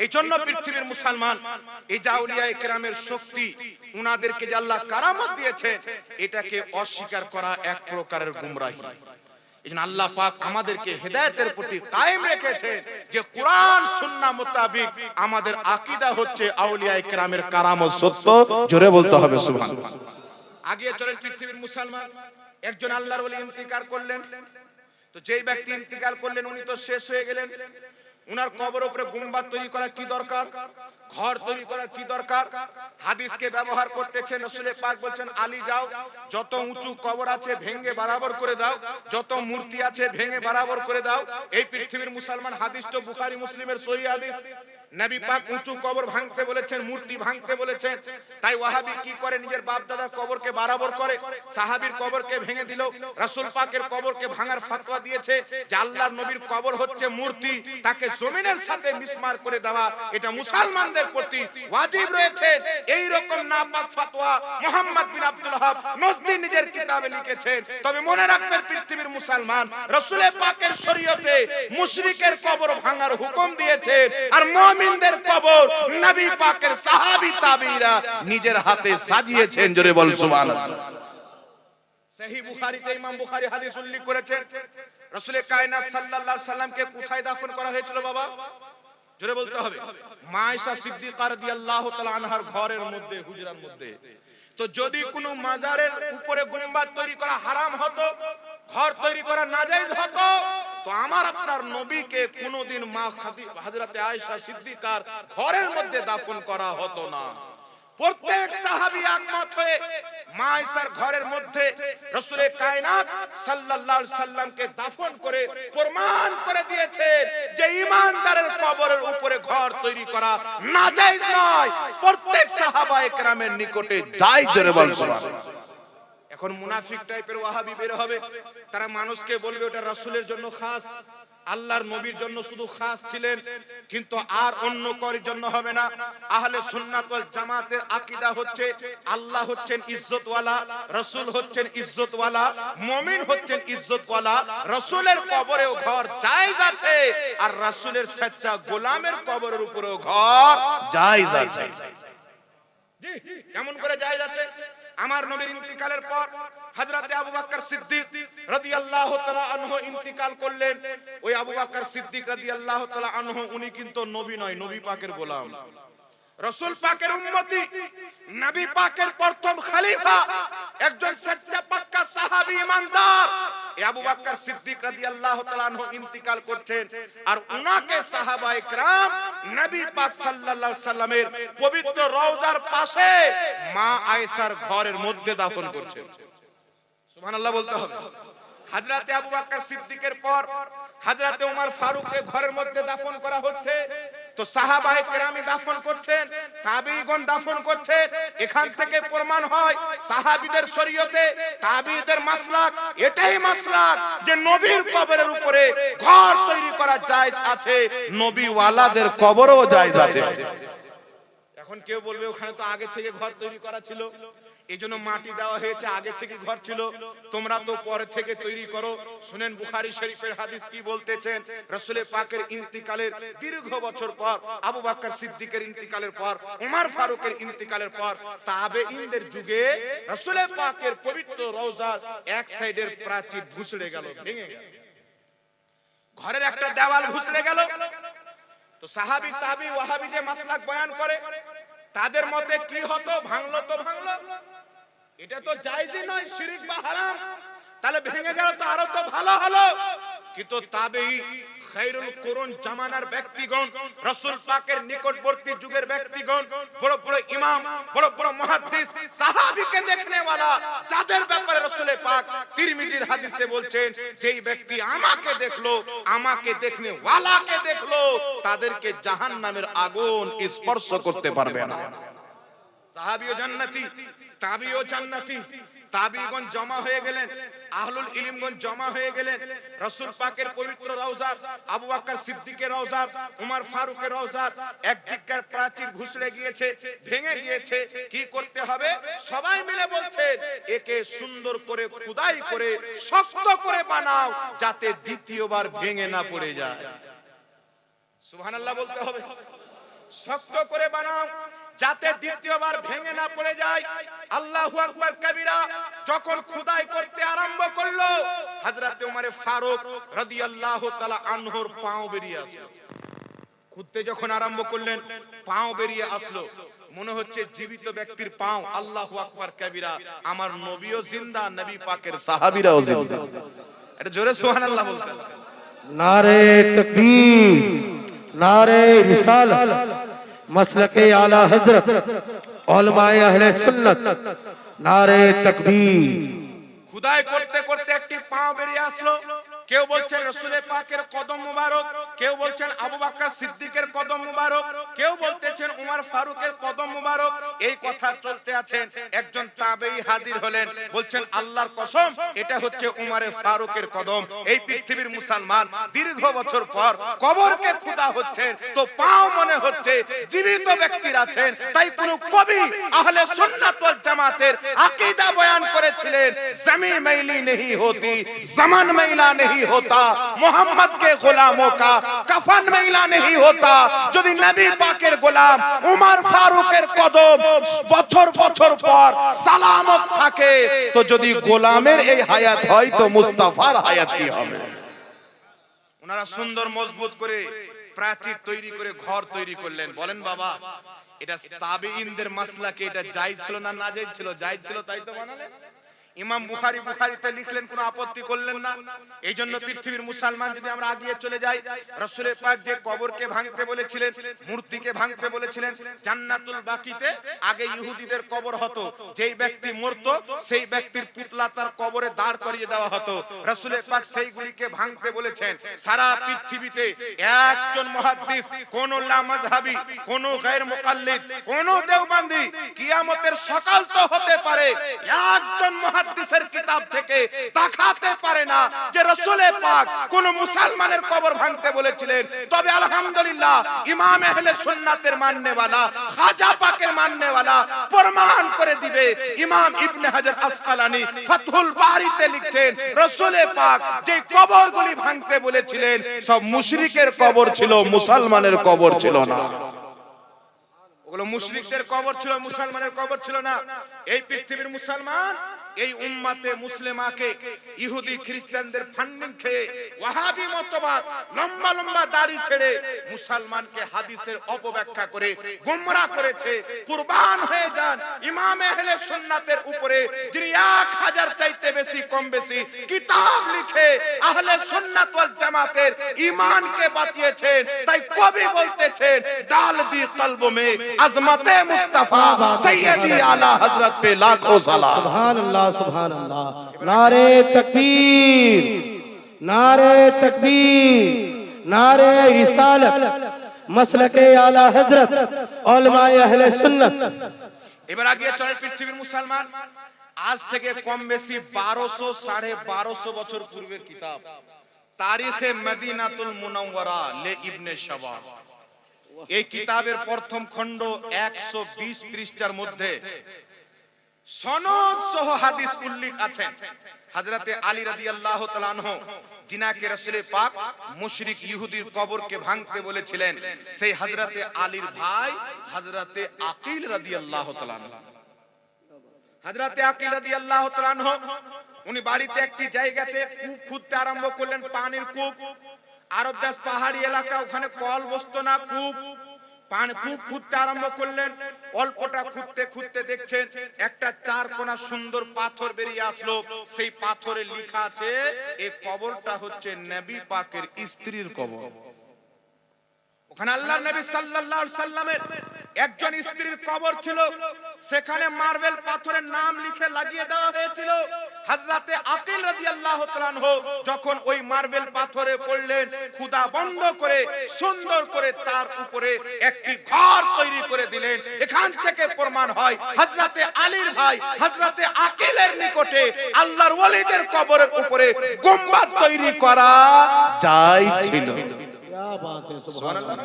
এইজন্য পৃথিবীর মুসলমান, এই যে আউলিয়া ইকরামের শক্তি, উনাদেরকে যে আল্লাহ কারামত দিয়েছেন, এটাকে অস্বীকার করা এক প্রকারের গুমরাহি। এইজন্য আল্লাহ পাক আমাদেরকে হেদায়েতের প্রতি কায়েম রেখেছেন যে কোরআন সুন্নাহ মোতাবেক আমাদের আকীদা হচ্ছে আউলিয়া ইকরামের কারামত সত্য। জোরে বলতে হবে সুবহানাল্লাহ। আগে চলেন পৃথিবীর মুসলমান, একজন আল্লাহর ওলি ইন্তিকাল করলেন। তো যেই ব্যক্তি ইন্তিকাল করলেন উনি তো শেষ হয়ে গেলেন। উনার কবরের উপরে গুম্বাদ তৈরি করা কি দরকার? ঘর তৈরি করা কি দরকার? হাদিসকে ব্যবহার করতেছেন। রাসূল পাক বলেন, আলী যাও, যত উঁচু কবর আছে ভেঙে বরাবর করে দাও, যত মূর্তি আছে ভেঙে বরাবর করে দাও। এই পৃথিবীর মুসলমান, হাদিস তো বুখারী মুসলিমের সহিহ হাদিস। নবী পাক উঁচু কবর ভাঙতে বলেছেন, মূর্তি ভাঙতে বলেছেন। তাই ওয়াহাবি কি করে? নিজের বাপ দাদার কবরকে বরাবর করে, সাহাবীর কবরকে ভেঙে দিল। রাসূল পাকের কবরকে ভাঙার ফতোয়া দিয়েছে যে আল্লাহর নবীর কবর হচ্ছে মূর্তি, তাকে জমিনের সাথে মিসমার করে দেওয়া এটা মুসলমানদের প্রতি ওয়াজিব রয়েছে। এই রকম নাপাক ফতোয়া মুহাম্মদ বিন আব্দুল ওয়াহাব নজদি নিজের কিতাবে লিখেছেন। তবে মনে রাখবেন পৃথিবীর মুসলমান, রাসূল পাকের শরীয়তে মুশরিকের কবর ভাঙার হুকুম দিয়েছেন, আর মুমিনদের কবর নবী পাকের সাহাবী তাবেঈরা নিজের হাতে সাজিয়েছেন। জোরে বল সুবহানাল্লাহ। সহিহ বুখারীতে ইমাম বুখারী হাদিস উল্লেখ করেছেন, রাসূল কায়নাত সাল্লাল্লাহু আলাইহি সাল্লামকে কোথায় দাফন করা হয়েছিল বাবা? জোরে বলতে হবে। মা আয়েশা সিদ্দিকা রাদিয়াল্লাহু তাআলা আনহার ঘরের মধ্যে, হুজরার মধ্যে। তো যদি কোনো মাজারের উপরে গুম্বাদ তৈরি করা হারাম হতো, ঘর তৈরি করা নাজায়েজ হতো, তো আমার আপনার নবীকে কোনোদিন মা হযরতে আয়েশা সিদ্দিকার ঘরের মধ্যে দাফন করা হতো না। প্রত্যেক সাহাবী একমত হয়ে মা আয়েশার ঘরের মধ্যে রাসূল কায়নাত সাল্লাল্লাহু আলাইহি সাল্লামকে দাফন করে প্রমাণ করে দিয়েছেন যে ঈমানদারের কবরের উপরে ঘর তৈরি করা নাজায়েজ নয়। প্রত্যেক সাহাবায়ে কেরামের নিকটে জায়েজ। জোরে বল সুবহানাল্লাহ। এখন মুনাফিক টাইপের ওয়াহাবি বের হবে, তারা মানুষকে বলবে ওটা রাসূলের জন্য খাস, আল্লাহর নবীর জন্য শুধু খাস ছিলেন, কিন্তু আর অন্য কারোর জন্য হবে না। আহলে সুন্নাত ওয়াল জামাতের আকীদা হচ্ছে আল্লাহ হচ্ছেন ইজ্জতওয়ালা, রাসূল হচ্ছেন ইজ্জতওয়ালা, মুমিন হচ্ছেন ইজ্জতওয়ালা। রাসূলের কবরেও ঘর জায়েজ আছে, আর রাসূলের সচ্চা গোলামের কবরের উপরেও ঘর জায়েজ আছে। জি, কেমন করে জায়েজ আছে? আমার নবীর ইন্তিকালের পর হযরত আবু বকর সিদ্দিক রাদিয়াল্লাহু তাআলা আনহু ইন্তিকাল করলেন। ওই আবু বকর সিদ্দিক রাদিয়াল্লাহু তাআলা আনহু উনি কিন্তু নবী নয়, নবী পাকের গোলাম, রাসূল পাকের উম্মতি, নবী পাকের প্রথম খলিফা, একজন সচ্চা পাক্কা সাহাবী ইমানদার। এই আবু বকর সিদ্দিক রাদিয়াল্লাহু তাআলা আনহু ইন্তিকাল করছেন, আর উনাকে সাহাবায়ে কেরাম নবী পাক সাল্লাল্লাহু আলাইহি সাল্লামের পবিত্র রওজার পাশে মা আয়েশার ঘরের মধ্যে দাফন করছেন। সুবহানাল্লাহ বলতে হবে। হযরতে আবু বকর সিদ্দিকের পর হযরতে ওমর ফারুককে ঘরের মধ্যে দাফন করা হচ্ছে। তো সাহাবায়ে কেরামি দাফন করছেন, তাবেঈগণ দাফন করছেন। এখান থেকে প্রমাণ হয় সাহাবীদের শরীয়তে, তাবেঈদের মাসলাক এটাই মাসলাক যে নবীর কবরের উপরে ঘর তৈরি করা জায়েজ আছে, নবী ওয়ালাদের কবরও জায়েজ আছে। এখন কেউ বলবে ওখানে তো আগে থেকে ঘর তৈরি করা ছিল, এইজন্য মাটি দেওয়া হয়েছে, আগে থেকে ঘর ছিল, তোমরা তো পরে থেকে তৈরি করো। শুনেন বুখারী শরীফের হাদিস কি বলতেছেন। রাসূল পাকের ইন্তিকালের দীর্ঘ বছর পর, আবু বকর সিদ্দিকের ইন্তিকালের পর, ওমর ফারুকের ইন্তিকালের পর, তাবেঈনদের যুগে রাসূল পাকের পবিত্র রওজার এক সাইডের প্রাচীর ভুসড়ে গেল, ভেঙে গেল, ঘরের একটা দেওয়াল ভুসড়ে গেল। তো সাহাবী তাবি ওয়াহাবি যে মাসলাক বয়ান করে তাদের মতে কি হতো, ভাঙলো তো ভাঙলো, এটা তো জায়েজই নয়, শিরক বা হারাম, তাহলে ভেঙে গেল তো আরো তো ভালো হলো। কিন্তু তাবেঈ খায়রুল কুরুন জামানার ব্যক্তিগণ, রাসূল পাকের নিকটবর্তী যুগের ব্যক্তিগণ, বড় বড় ইমাম, বড় বড় মুহাদ্দিস, সাহাবীকে দেখনে ওয়ালা, যাদের ব্যাপারে রাসূল পাক তিরমিজির হাদিসে বলছেন যেই ব্যক্তি আমাকে দেখলো, আমাকে দেখনে ওয়ালাকে দেখলো, তাদেরকে জাহান্নামের আগুন স্পর্শ করতে পারবে না। সাহাবীও জান্নাতি, তাবিও জান্নাতি। তাবিগণ জমা হয়ে গেলেন, আহলুল ইলমগণ জমা হয়ে গেলেন রাসূল পাকের পবিত্র রওজা, আবু বকর সিদ্দিকের রওজা, উমর ফারুকের রওজা। একদিককার প্রাচীর ঘুষড়ে গিয়েছে, ভেঙে গিয়েছে, কি করতে হবে? সবাই মিলে বলছে একে সুন্দর করে খোদাই করে শক্ত করে বানাও, যাতে দ্বিতীয়বার ভেঙে না পড়ে যায়। সুবহানাল্লাহ বলতে হবে। শক্ত করে বানাও যাতে দ্বিতীয়বার ভেঙে না পড়ে যায়। আল্লাহু আকবার কবিরা। যখন খোদাই করতে আরম্ভ করলো, হযরত ওমর ফারুক রাদিয়াল্লাহু তাআলা আনহুর পাও বেরিয়ে আসলো। খুদতে যখন আরম্ভ করলেন, পাও বেরিয়ে আসলো, মনে হচ্ছে জীবিত ব্যক্তির পাও। আল্লাহু আকবার কবিরা। আমার নবীও জিন্দা, নবী পাকের সাহাবীরাও জিন্দা। এটা জোরে সুবহানাল্লাহ বলতে হবে। नारे तकबीर, नारे रिसालत, मसलके आला हजरत, उलमाए अहले सुन्नत, नारे तकबीर। খুদাই করতে করতে একটি পাও বেরিয়ে আসলো। কেউ বলছেন রাসূলের পাকের কদম মুবারক, কেউ বলছেন আবু বকর সিদ্দিকের কদম মুবারক, কেউ বলতেছেন উমর ফারুকের কদম মুবারক। এই কথা চলতে আছেন, একজন তাবেঈ হাজির হলেন, বলছেন আল্লাহর কসম এটা হচ্ছে উমরে ফারুকের কদম। এই পৃথিবীর মুসলমান দীর্ঘ বছর পর কবরকে খোদা হচ্ছেন, তো পাও মনে হচ্ছে জীবিত ব্যক্তির আছেন। তাই কোন কবি আহলে সুন্নাত ওয়াল জামাতের আকীদা বয়ান করেছিলেন, জমিন मैली नहीं होती, ज़मान मैला नहीं होता, मोहम्मद के गुलामों का कफन मैला नहीं होता। যদি নবী পাকের গোলাম উমর ফারুকের কদম বছর বছর পর সালামত থাকে, তো যদি গোলামের এই হায়াত হয় তো মুস্তাফার হায়াত কি হবে? ওনারা সুন্দর মজবুত করে প্রাচীর তৈরি করে ঘর তৈরি করলেন। বলেন বাবা, এটা তাবেঈনদের মাসলাকে এটা জায়েজ ছিল না নাজায়েজ ছিল? জায়েজ ছিল, তাই তো বানালেন। ইমাম বুখারীতে লিখলেন, কোনো আপত্তি করলেন না। এইজন্য পৃথিবীর মুসলমান যদি আমরা আগিয়ে চলে যাই, রাসূল পাক যে কবরকে ভাঙতে বলেছিলেন, মূর্তিকে ভাঙতে বলেছিলেন, জান্নাতুল বাকিতে আগে ইহুদিদের কবর হতো, যেই ব্যক্তি মরতো সেই ব্যক্তির পুতলা তার কবরে দাঁড় করিয়ে দেওয়া হতো। রাসূল পাক সেইগুলিকে ভাঙতে বলেছেন। সারা পৃথিবীতে একজন মুহাদ্দিস, কোন লা মাযহাবী, কোন গায়র মুকাল্লিদ, কোন দেওবন্দি, কিয়ামতের সকাল তো হতে পারে একজন মুহাদ্দিসের কিতাব থেকে দেখাতে পারে না যে রাসূল পাক কোন মুসলমানের কবর ভাঙতে বলেছিলেন। তবে আলহামদুলিল্লাহ ইমাম আহলে সুন্নাতের মাননেওয়ালা, খাজা পাকের মাননেওয়ালা প্রমাণ করে দিবে। ইমাম ইবনে হাজার আসকালানী ফাতহুল বারীতে লিখছেন, রাসূল পাক যে কবরগুলি ভাঙতে বলেছিলেন সব মুশরিকের কবর ছিল, মুসলমানের কবর ছিল না। ওগুলো মুশরিকদের কবর ছিল, মুসলমানের কবর ছিল না। এই পৃথিবীর মুসলমান এই উম্মতে মুসলিমাকে ইহুদি খ্রিস্টানদের ফান্ডিং খেয়ে ওয়াহাবি মতবাদ, লম্বা লম্বা দাড়ি ছেড়ে মুসলমানকে হাদিসের অপব্যাখ্যা করে গোমরাহ করেছে। কুরবান হয়ে যান ইমাম আহলে সুন্নাতের উপরে, যিনি 1000 চাইতে বেশি কম বেশি কিতাব লিখে আহলে সুন্নাত ওয়াল জামাতের ঈমানকে বাঁচিয়েছেন। তাই কবি বলতেছেন, ডাল দি কলব মে আজমতে মুস্তাফা সৈয়দি আলা হযরত पे लाखों सलाम। सुभान अल्लाह, सुभान अल्लाह। नारे तकबीर, नारे तकबीर, नारे रिसालत, मसलके आला हजरत, उलमाए अहले सुन्नत। এবার আগে চলে পৃথিবীর মুসলমান, আজ থেকে কম বেশি 1200 1250 বছর পূর্বের কিতাব তারিখে মদিনাতুল মুনাওয়ারা লে ইবনে শাবাব। এই কিতাবের প্রথম খণ্ড 120 পৃষ্ঠার মধ্যে সনদ সহ হাদিস উল্লেখ আছে। হযরতে আলী রাদিয়াল্লাহু তাআলা আনহু, যিনাকে রাসূল পাক মুশরিক ইহুদির কবরকে ভাঙতে বলেছিলেন, সেই হযরতে আলীর ভাই হযরতে আকিল রাদিয়াল্লাহু তাআলা আনহু। হযরতে আকিল রাদিয়াল্লাহু তাআলা আনহু উনি বাড়িতে একটি জায়গাতে কূপ খুঁড়তে আরম্ভ করলেন, পানির কূপ। আরব দেশ পাহাড়ি এলাকা, ওখানে কল বসতো না, কূপ খুঁড়তে আরম্ভ করলেন। অল্পটা খুঁড়তে খুঁড়তে দেখছেন একটা চার কোনা সুন্দর পাথর বেরিয়ে আসলো। সেই পাথরে লেখা আছে এই কবরটা হচ্ছে নবী পাকের স্ত্রীর কবর। ওখানে আল্লাহর নবী সাল্লাল্লাহু আলাইহি সাল্লামের একজন স্ত্রীর কবর ছিল। সেখানে মার্বেল পাথরের নাম লিখে লাগিয়ে দেওয়া হয়েছিল। হযরতে আকিল রাদিয়াল্লাহু তাআলা আনহু যখন ওই মার্বেল পাথরে পড়লেন, খুদা বন্ধ করে সুন্দর করে তার উপরে একটি ঘর তৈরি করে দিলেন। এখান থেকে প্রমাণ হয় হযরতে আলীর ভাই হযরতে আকিলের নিকটে আল্লাহর ওলিদের কবরের উপরে গম্বুজ তৈরি করা যায় ছিল। क्या बात है, सुभान अल्लाह,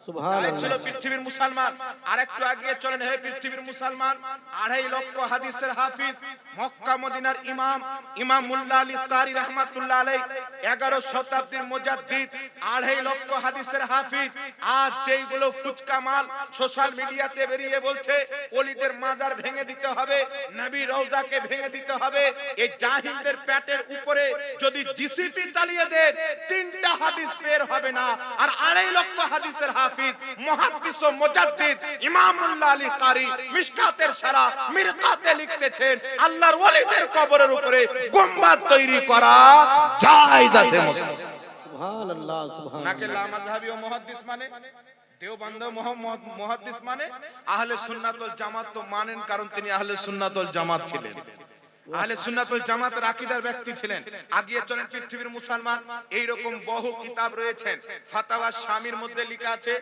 सुभान চলো अल्लाह। পৃথিবীর মুসলমান, আরেকটু এগিয়ে চলেন। হে পৃথিবীর মুসলমান, 2.5 লক্ষ হাদিসের হাফিজ, মক্কা মদিনার ইমাম, ইমাম মুল্লা আলী কারি রাহমাতুল্লাহ আলাইহি, 11 শতাব্দীর মুজাদ্দিদ, 2.5 লক্ষ হাদিসের হাফিজ। আজ যেইগুলো ফুচকা মাল সোশ্যাল মিডিয়াতে বেরিয়ে বলছে ওলিদের মাজার ভেঙে দিতে হবে, নবী রওজাকে ভেঙে দিতে হবে, এই জাহিলদের পেটের উপরে যদি জিসিপি চালিয়ে দেন 3টা হাদিস বের হবে না। আর 2.5 লক্ষ হাদিসের হাফিজ, মুহাদ্দিস ও মুজাদ্দিদ ইমাম মুল্লা আলী কারি মিশকাতের শারা মিরকাতে লিখতেছেন আল্লাহর ওলিদের কবরের উপরে গম্বুজ তৈরি করা জায়েজ আছে। মুসলমান सुभान अल्लाह, सुभान নাকে अल्लाह। লা মাযহাবী ও মুহাদ্দিস মানে দেওবন্দ মুহাদ্দিস মানে আহলে সুন্নাত ওয়াল জামাত তো মানেন, কারণ তিনি আহলে সুন্নাত ওয়াল জামাত ছিলেন, আহলে সুন্নাত ওয়াল জামাতের আকীদার ব্যক্তি ছিলেন। আগিয়ে চলেন পৃথিবীর মুসলমান, এই রকম বহু কিতাব রয়েছে। ফাতাওয়া শামির মধ্যে লেখা আছে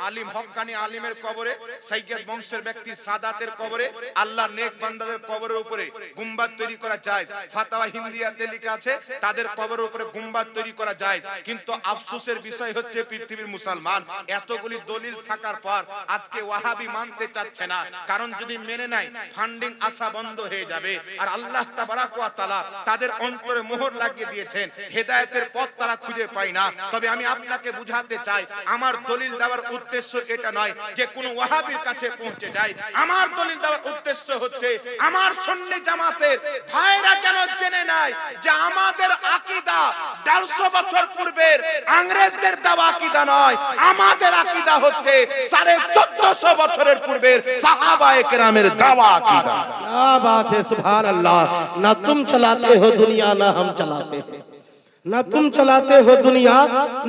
আলিম হক্কানি আলিমের কবরে, সাইয়্যিদ বংশের ব্যক্তি সাদাতের কবরে, আল্লাহর নেক বান্দাদের কবরের উপরে গুম্বাদ তৈরি করা যায়। ফাতাওয়া হিন্দিয়াতে লেখা আছে তাদের কবরের উপরে গুম্বাদ তৈরি করা যায়। কিন্তু আফসোসের বিষয় হচ্ছে পৃথিবীর মুসলমান, এতগুলি দলিল থাকার পর আজকে ওয়াহাবি মানতে চাচ্ছে না, কারণ যদি মেনে নেয় ফান্ডিং আসা বন্ধ হয়ে যাবে। আর আল্লাহ তাবারাক ওয়া তাআলা তাদের অন্তরে মোহর লাগিয়ে দিয়েছেন, হেদায়েতের পথ তারা খুঁজে পায় না। তবে আমি আপনাকে বুঝাতে চাই, আমার দলিল দেওয়ার উদ্দেশ্য এটা নয় যে কোন ওয়াহাবির কাছে পৌঁছে যায়। আমার দলিল দেওয়ার উদ্দেশ্য হচ্ছে আমার সুন্নি জামাতের ভাইরা যেন জেনে নেয় যে আমাদের আকীদা 150 বছর পূর্বের ইংরেজদের দেওয়া আকীদা নয়, আমাদের আকীদা হচ্ছে 1450 বছরের পূর্বের সাহাবায়ে কেরামের দেওয়া আকীদা। क्या बात है, सुभान अल्लाह। ना तुम चलाते हो दुनिया, ना हम चलाते हैं, ना तुम चलाते हो दुनिया,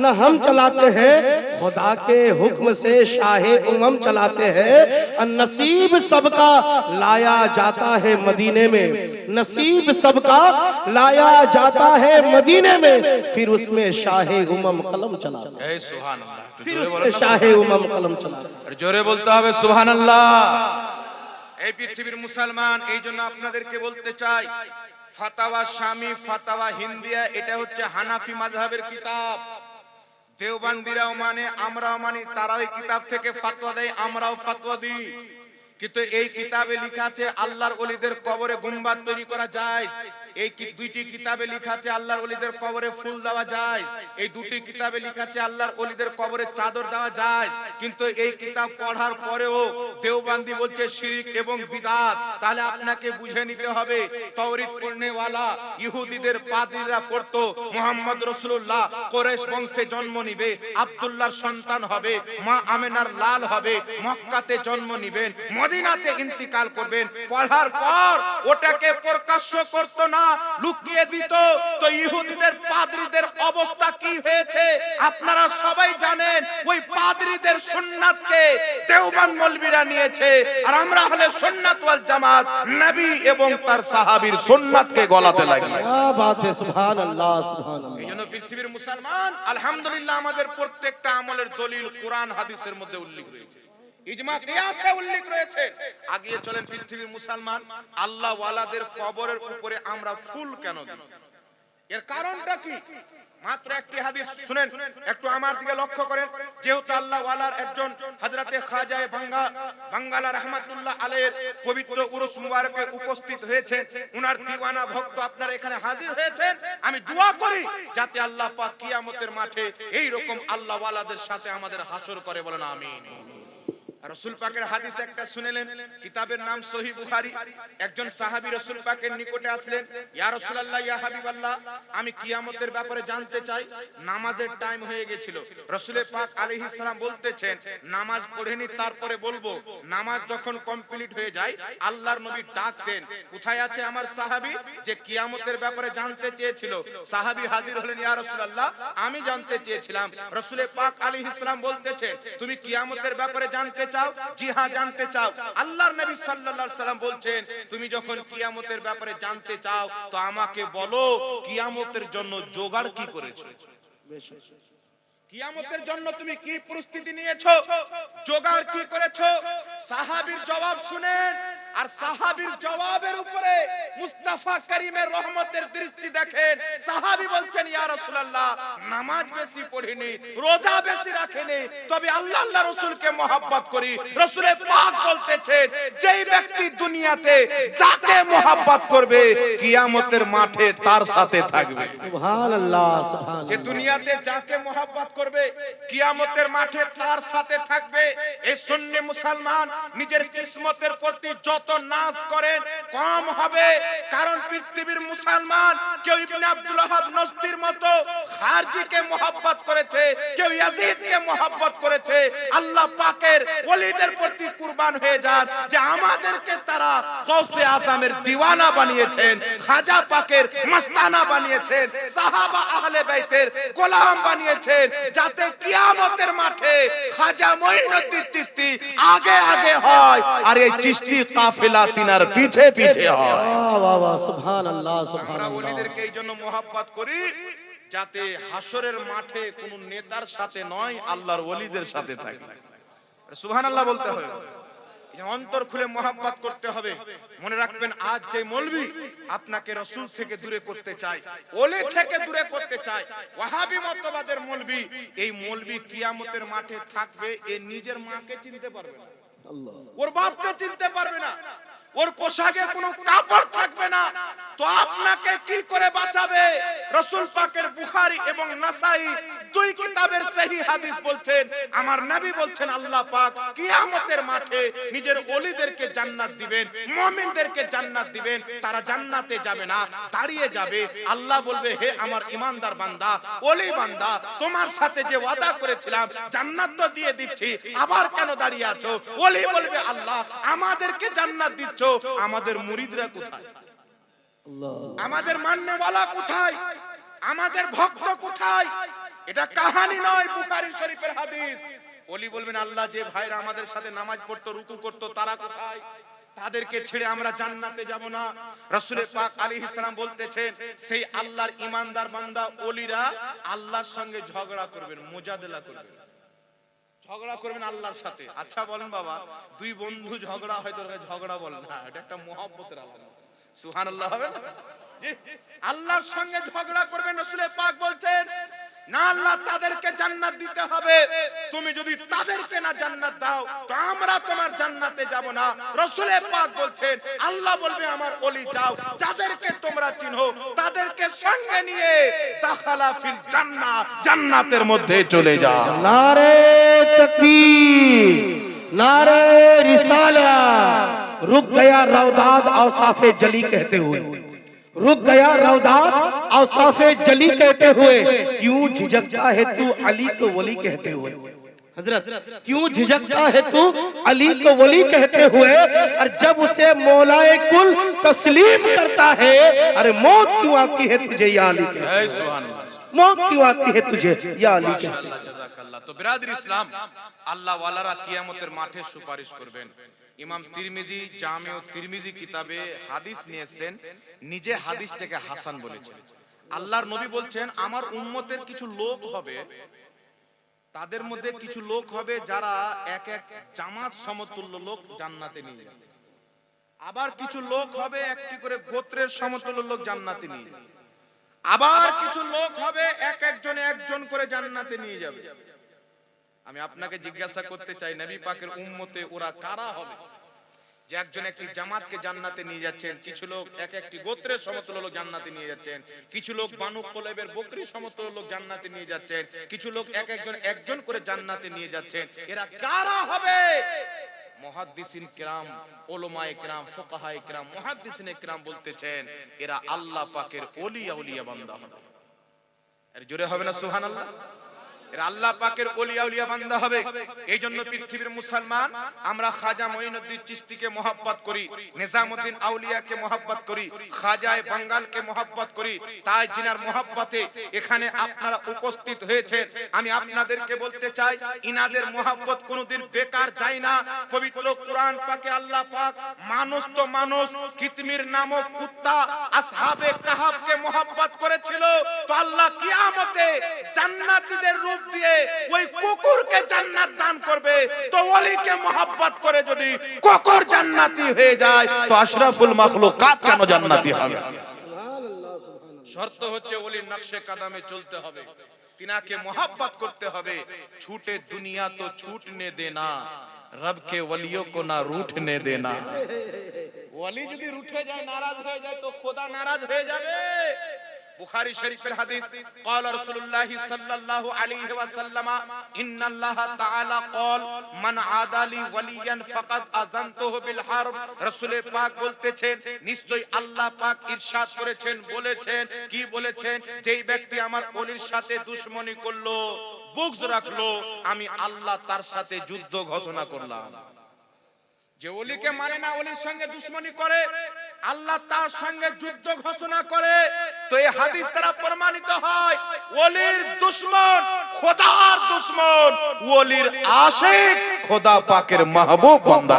ना हम चलाते हैं, खुदा के हुक्म से शाहे उमम चलाते हैं। और नसीब सबका लाया जाता है मदीने में, नसीब सबका लाया जाता है मदीने में, फिर उसमें शाहे उमम कलम चलाता है, এই সুবহানাল্লাহ, फिर उसमें शाहे उमम कलम चलाता है। আর জোরে বলতে হবে সুবহানাল্লাহ। এই পৃথিবীর মুসলমান, এই জন্য আপনাদেরকে বলতে চাই ফাতাওয়া শামি, ফাতাওয়া হিন্দিয়া এটা হচ্ছে হানাফি মাযহাবের কিতাব। দেওবন্দিরাও মানে, আমরাও মানি, তারাও এই কিতাব থেকে ফতোয়া দেয়, আমরাও ফতোয়া দিই। কিন্তু এই কিতাবে লেখা আছে আল্লাহর ওলিদের কবরে গুম্বাদ তৈরি করা যায়। এই দুইটি কিতাবে লেখা আছে আল্লাহর ওলিদের কবরে ফুল দেওয়া যায়। এই দুটি কিতাবে লেখা আছে আল্লাহর ওলিদের কবরে চাদর দেওয়া যায়। কিন্তু এই কিতাব পড়ার পরেও দেওবন্দি বলছে শিরক এবং বিদআত। তাহলে আপনাকে বুঝে নিতে হবে তাওরীত পড়নেওয়ালা ইহুদিদের পাদ্রীরা পড়তো মুহাম্মদ রাসূলুল্লাহ কুরাইশ বংশে জন্ম নিবে, আব্দুল্লাহর সন্তান হবে, মা আমেনার লাল হবে, মক্কাতে জন্ম নিবেন, মদিনাতে ইন্তিকাল করবেন। পড়ার পর ওটাকে প্রকাশ্য করত না, লুকিয়ে দিত। তো ইহুদিদের পাদ্রীদের অবস্থা কি হয়েছে আপনারা সবাই জানেন। ওই পাদ্রীদের সুন্নাতকে দেওবন্দ মৌলবীরা নিয়েছে, আর আমরা হলে সুন্নাত ওয়াল জামাত নবী এবং তার সাহাবীর সুন্নাতকে গলাতে লাগি। क्या बात है, सुभान अल्लाह, सुभान अल्लाह। এইজন্য পৃথিবীর মুসলমান আলহামদুলিল্লাহ আমাদের প্রত্যেকটা আমলের দলিল কোরআন হাদিসের মধ্যে উল্লেখ রয়েছে, ইজমা কিয়াসে উল্লেখ রয়েছে। আগিয়ে চলেন পৃথিবীর মুসলমান, আল্লাহ ওয়ালাদের কবরের উপরে আমরা ফুল কেন দিই, এর কারণটা কি? মাত্র একটি হাদিস শুনেন, একটু আমার দিকে লক্ষ্য করেন। যেহেতু আল্লাহ ওয়ালার একজন হযরতে খাজা বাঙ্গালা রাহমাতুল্লাহ আলাইহির পবিত্র উরুস মুবারকে উপস্থিত হয়েছে, উনার দিওয়ানা ভক্ত আপনারা এখানে হাজির হয়েছেন। আমি দোয়া করি যাতে আল্লাহ পাক কিয়ামতের মাঠে এই রকম আল্লাহ ওয়ালাদের সাথে আমাদের হাসর করে, বলেন আমিন। রাসূল পাকের হাদিস একটা শুনেলেন, কিতাবের নাম সহিহ বুখারী। একজন সাহাবী রাসূল পাকের নিকটে আসলেন, ইয়া রাসূলুল্লাহ, ইয়া হাবিবাল্লাহ, আমি কিয়ামতের ব্যাপারে জানতে চাই। নামাজের টাইম হয়ে গিয়েছিল। রাসূল পাক আলাইহিস সালাম বলতেছেন, নামাজ পড়েনি তারপরে বলবো। নামাজ যখন কমপ্লিট হয়ে যায়, আল্লাহর নবী ডাক দেন, কোথায় আছে আমার সাহাবী যে কিয়ামতের ব্যাপারে জানতে চেয়েছিল? সাহাবী হাজির হলেন, ইয়া রাসূলুল্লাহ, আমি জানতে চেয়েছিলাম। রাসূল পাক আলাইহিস সালাম বলতেছেন, তুমি কিয়ামতের ব্যাপারে জানতে চাও? জি হ্যাঁ, জানতে চাও। আল্লাহর নবী সাল্লাল্লাহু আলাইহি সাল্লাম বলছেন, তুমি যখন কিয়ামতের ব্যাপারে জানতে চাও তো আমাকে বলো কিয়ামতের জন্য জোগাড় কি করেছো? কিয়ামতের জন্য তুমি কি প্রস্তুতি নিয়েছো? জোগাড় কি করেছো? সাহাবীর জবাব শুনেন, আর সাহাবীর জবাবের উপরে মুস্তাফা করিমের রহমতের দৃষ্টি দেখেন। সাহাবী বলছেন, ইয়া রাসূলুল্লাহ, নামাজ বেশি পড়িনি, রোজা বেশি রাখিনি, তবে আল্লাহ রাসূলকে মহব্বত করি। রাসূল পাক বলতেছেন, যেই ব্যক্তি দুনিয়াতে যাকে মহব্বত করবে কিয়ামতের মাঠে তার সাথে থাকবে। সুবহানাল্লাহ, সুবহানাল্লাহ। যে দুনিয়াতে যাকে মহব্বত করবে কিয়ামতের মাঠে তার সাথে থাকবে। এই সুন্নি মুসলমান নিজের কিসমতের প্রতি যত নাজ করেন কম হবে, কারণ পৃথিবীর মুসলমান কেউ ইবনে আব্দুল ওয়াহাব নসতির মতো খারজিকে মহব্বত করেছে, কেউ ইয়াজিদকে মহব্বত করেছে। আল্লাহ পাকের ওলিদের প্রতি কুরবান হয়ে যান যে আমাদেরকে তারা গৌসে আজমের দিওয়ানা বানিয়েছেন, খাজা পাকের মস্তানা বানিয়েছেন, সাহাবা আহলে বাইতের গোলাম বানিয়েছেন, যাতে কিয়ামতের মাঠে খাজা মঈনুদ্দিন চিশতি আগে আগে হয় আর এই চিশতি কাফেলা তিনার পিছে পিছে হয়। বাহ বাহ বাহ, সুবহানাল্লাহ, আমরা সুবহানাল্লাহ। ওলিদেরকে এই জন্য মহব্বত করি যাতে হাসরের মাঠে কোন নেতার সাথে নয়, আল্লাহর ওলিদের সাথে থাকে। সুবহানাল্লাহ বলতে হবে, অন্তর খুলে মহব্বত করতে হবে। মনে রাখবেন, আজ যে মৌলভী আপনাকে রাসূল থেকে দূরে করতে চায়, ওলি থেকে দূরে করতে চায়, ওয়াহাবি মতবাদের মৌলভী, এই মৌলভী কিয়ামতের মাঠে থাকবে, এ নিজের মাকে চিনতে পারবে না, আল্লাহ, ওর বাপকে চিনতে পারবে না, ওর পোশাকে কোনো কাপড় থাকবে না, তো আপনাকে কি করে বাঁচাবে? রাসূল পাকের বুখারী এবং নাসাঈ দুই কিতাবের সহিহ হাদিস বলছেন, আমার নবী বলছেন, আল্লাহ পাক কিয়ামতের মাঠে নিজের ওলিদেরকে জান্নাত দিবেন, মুমিনদেরকে জান্নাত দিবেন। তারা জান্নাতে যাবে না, দাঁড়িয়ে যাবে। আল্লাহ বলবে, হে আমার ঈমানদার বান্দা, ওলি বান্দা, তোমার সাথে যে ওয়াদা করেছিলাম জান্নাত তো দিয়ে দিচ্ছি, আবার কেন দাঁড়িয়ে আছো? ওলি বলবে, আল্লাহ আমাদেরকে জান্নাত দিচ্ছ, আমাদের মুরিদরা কোথায়? আল্লাহ, আমাদের মান্যওয়ালা কোথায়? আমাদের ভক্ত কোথায়? এটা কাহিনী নয়, বুখারী শরীফের হাদিস। ওলি বলবেন, আল্লাহ যে ভাইরা আমাদের সাথে নামাজ পড়তো, রুকু করতো, তারা কোথায়? তাদেরকে ছেড়ে আমরা জান্নাতে যাব না। রাসূল পাক আলাইহিস সালাম বলতেছেন, সেই আল্লাহর ঈমানদার বান্দা ওলিরা আল্লাহর সঙ্গে ঝগড়া করবেন, মুজাদেলা করবেন, ঝগড়া করবেন আল্লাহর সাথে। আচ্ছা বলেন বাবা, দুই বন্ধু ঝগড়া হয়, তোর ঝগড়া বলেন না, এটা একটা মহব্বতের আলামত। সুবহানাল্লাহ হবে না? জি, আল্লাহর সঙ্গে ঝগড়া করবেন। রাসূল পাক বলছেন, না, আল্লাহ তাদেরকে জান্নাত দিতে হবে, তুমি যদি তাদেরকে না জান্নাত দাও তো আমরা তোমার জান্নাতে যাব না। রাসূল পাক বলছেন, আল্লাহ বলবে, আমার ওলি যাও, যাদেরকে তোমরা চিনো তাদেরকে সঙ্গে নিয়ে দাখালা ফিল জান্নাহ, জান্নাতের মধ্যে চলে যাও। नारे तकबीर, नारे रिसाला। रुक गया रौदाद औसाफे जली कहते हुए, रुक गया रौदाद औसाफे जली कहते हुए, क्यों झिझकता है तू अली को वली कहते हुए? हजरत, क्यों झिझकता है तू अली को वली कहते हुए? और जब उसे मौलाए कुल तस्लीम करता है, अरे मौत क्यों आती है तुझे या अली कहते हुए? সুবহানাল্লাহ, मौत क्यों आती है तुझे या अली कहते हुए? মাশাআল্লাহ, জাযাকাল্লাহ। তো বিরাদর ইসলাম, আল্লাহ ওয়ালারা কিয়ামতের মাঠে সুপারিশ করবেন। ইমাম তিরমিজি জামে ও তিরমিজি কিতাবে হাদিস নিয়েছেন, নিজে হাদিসটাকে হাসান বলেছেন। আল্লাহর নবী বলছেন, আমার উম্মতের কিছু লোক হবে, তাদের মধ্যে কিছু লোক হবে যারা এক এক জামাত সমতুল্য লোক জান্নাতে নিয়ে যাবে। আবার কিছু লোক হবে একটি করে গোত্রের সমতুল্য লোক জান্নাতে নিয়ে যাবে। আবার কিছু লোক হবে এক একজনে একজন করে জান্নাতে নিয়ে যাবে। আমি আপনাকে জিজ্ঞাসা করতে চাই, নবী পাকের উম্মতে ওরা কারা হবে? যে একজন একটি জামাতকে জান্নাতে নিয়ে যাচ্ছেন, কিছু লোক এক একটি গোত্রের সমতুল্য লোক জান্নাতে নিয়ে যাচ্ছেন, কিছু লোক বানু কোলেবের বকরি সমতুল্য লোক জান্নাতে নিয়ে যাচ্ছেন, কিছু লোক এক একজন একজন করে জান্নাতে নিয়ে যাচ্ছেন। এরা কারা হবে? মুহাদ্দিসিন কিরাম, উলামায়ে কিরাম, ফুকাহায়ে কিরাম, মুহাদ্দিসিনে কিরাম বলতেছেন এরা আল্লাহ পাকের ওলি আউলিয়া বান্দা হবে। এর জোরে হবে না সুবহানাল্লাহ? এরা আল্লাহ পাকের ওলি আউলিয়া বান্দা হবে। এই জন্য পৃথিবীর মুসলমান আমরা খাজা মঈনুদ্দিন চিশতিকে মহব্বত করি, নিজামউদ্দিন আউলিয়াকে মহব্বত করি, খাজায়ে বাঙ্গালকে মহব্বত করি। তাই জিনার মহব্বতে এখানে আপনারা উপস্থিত হয়েছেন। আমি আপনাদেরকে বলতে চাই ইনাদের মহব্বত কোনোদিন বেকার যায় না। পবিত্র কোরআন পাকে আল্লাহ পাক মানুষ তো মানুষ, কিতমির নামক কুত্তা আসহাবে কাহাফকে মহব্বত করেছিল, তো আল্লাহ কিয়ামতে জান্নাতীদের রূপ দিয়ে ওই কুকুরকে জান্নাত দান করবে। তো ওলিকে মহব্বত করে যদি কুকুর জান্নাতি হয়ে যায়, তো আশরাফুল মাখলুকাত কেন জান্নাতি হবে? শর্ত হচ্ছে ওলির নকশে কদমে চলতে হবে, তিনাকে মহব্বত করতে হবে। ছুটে দুনিয়া তো ছুটনে দেনা, रब के वलियों को ना रूठने देना। ওলি যদি রুঠে যায়, নারাজ হয়ে যায়, তো খোদা নারাজ হয়ে যাবে। বুখারী শরীফের হাদিস, قال رسول الله صلى الله عليه وسلم ان الله تعالى قال من عادى لي وليا فقد اذنته بالحرب। রাসূল পাক বলতেছেন নিশ্চয়ই আল্লাহ পাক ইরশাদ করেছেন, বলেছেন, কি বলেছেন? যেই ব্যক্তি আমার ওলির সাথে দুশমনি করলো, বুগজ রাখলো, আমি আল্লাহ তার সাথে যুদ্ধ ঘোষণা করলাম। যে ওলিকে মানে না, ওলির সঙ্গে দুশমনি করে, আল্লাহ তার সঙ্গে যুদ্ধ ঘোষণা করে। তো এই হাদিস দ্বারা প্রমাণিত হয় ওলির দুশমন খোদার দুশমন, ওলির আশিক খোদা পাকের মাহবুব বান্দা।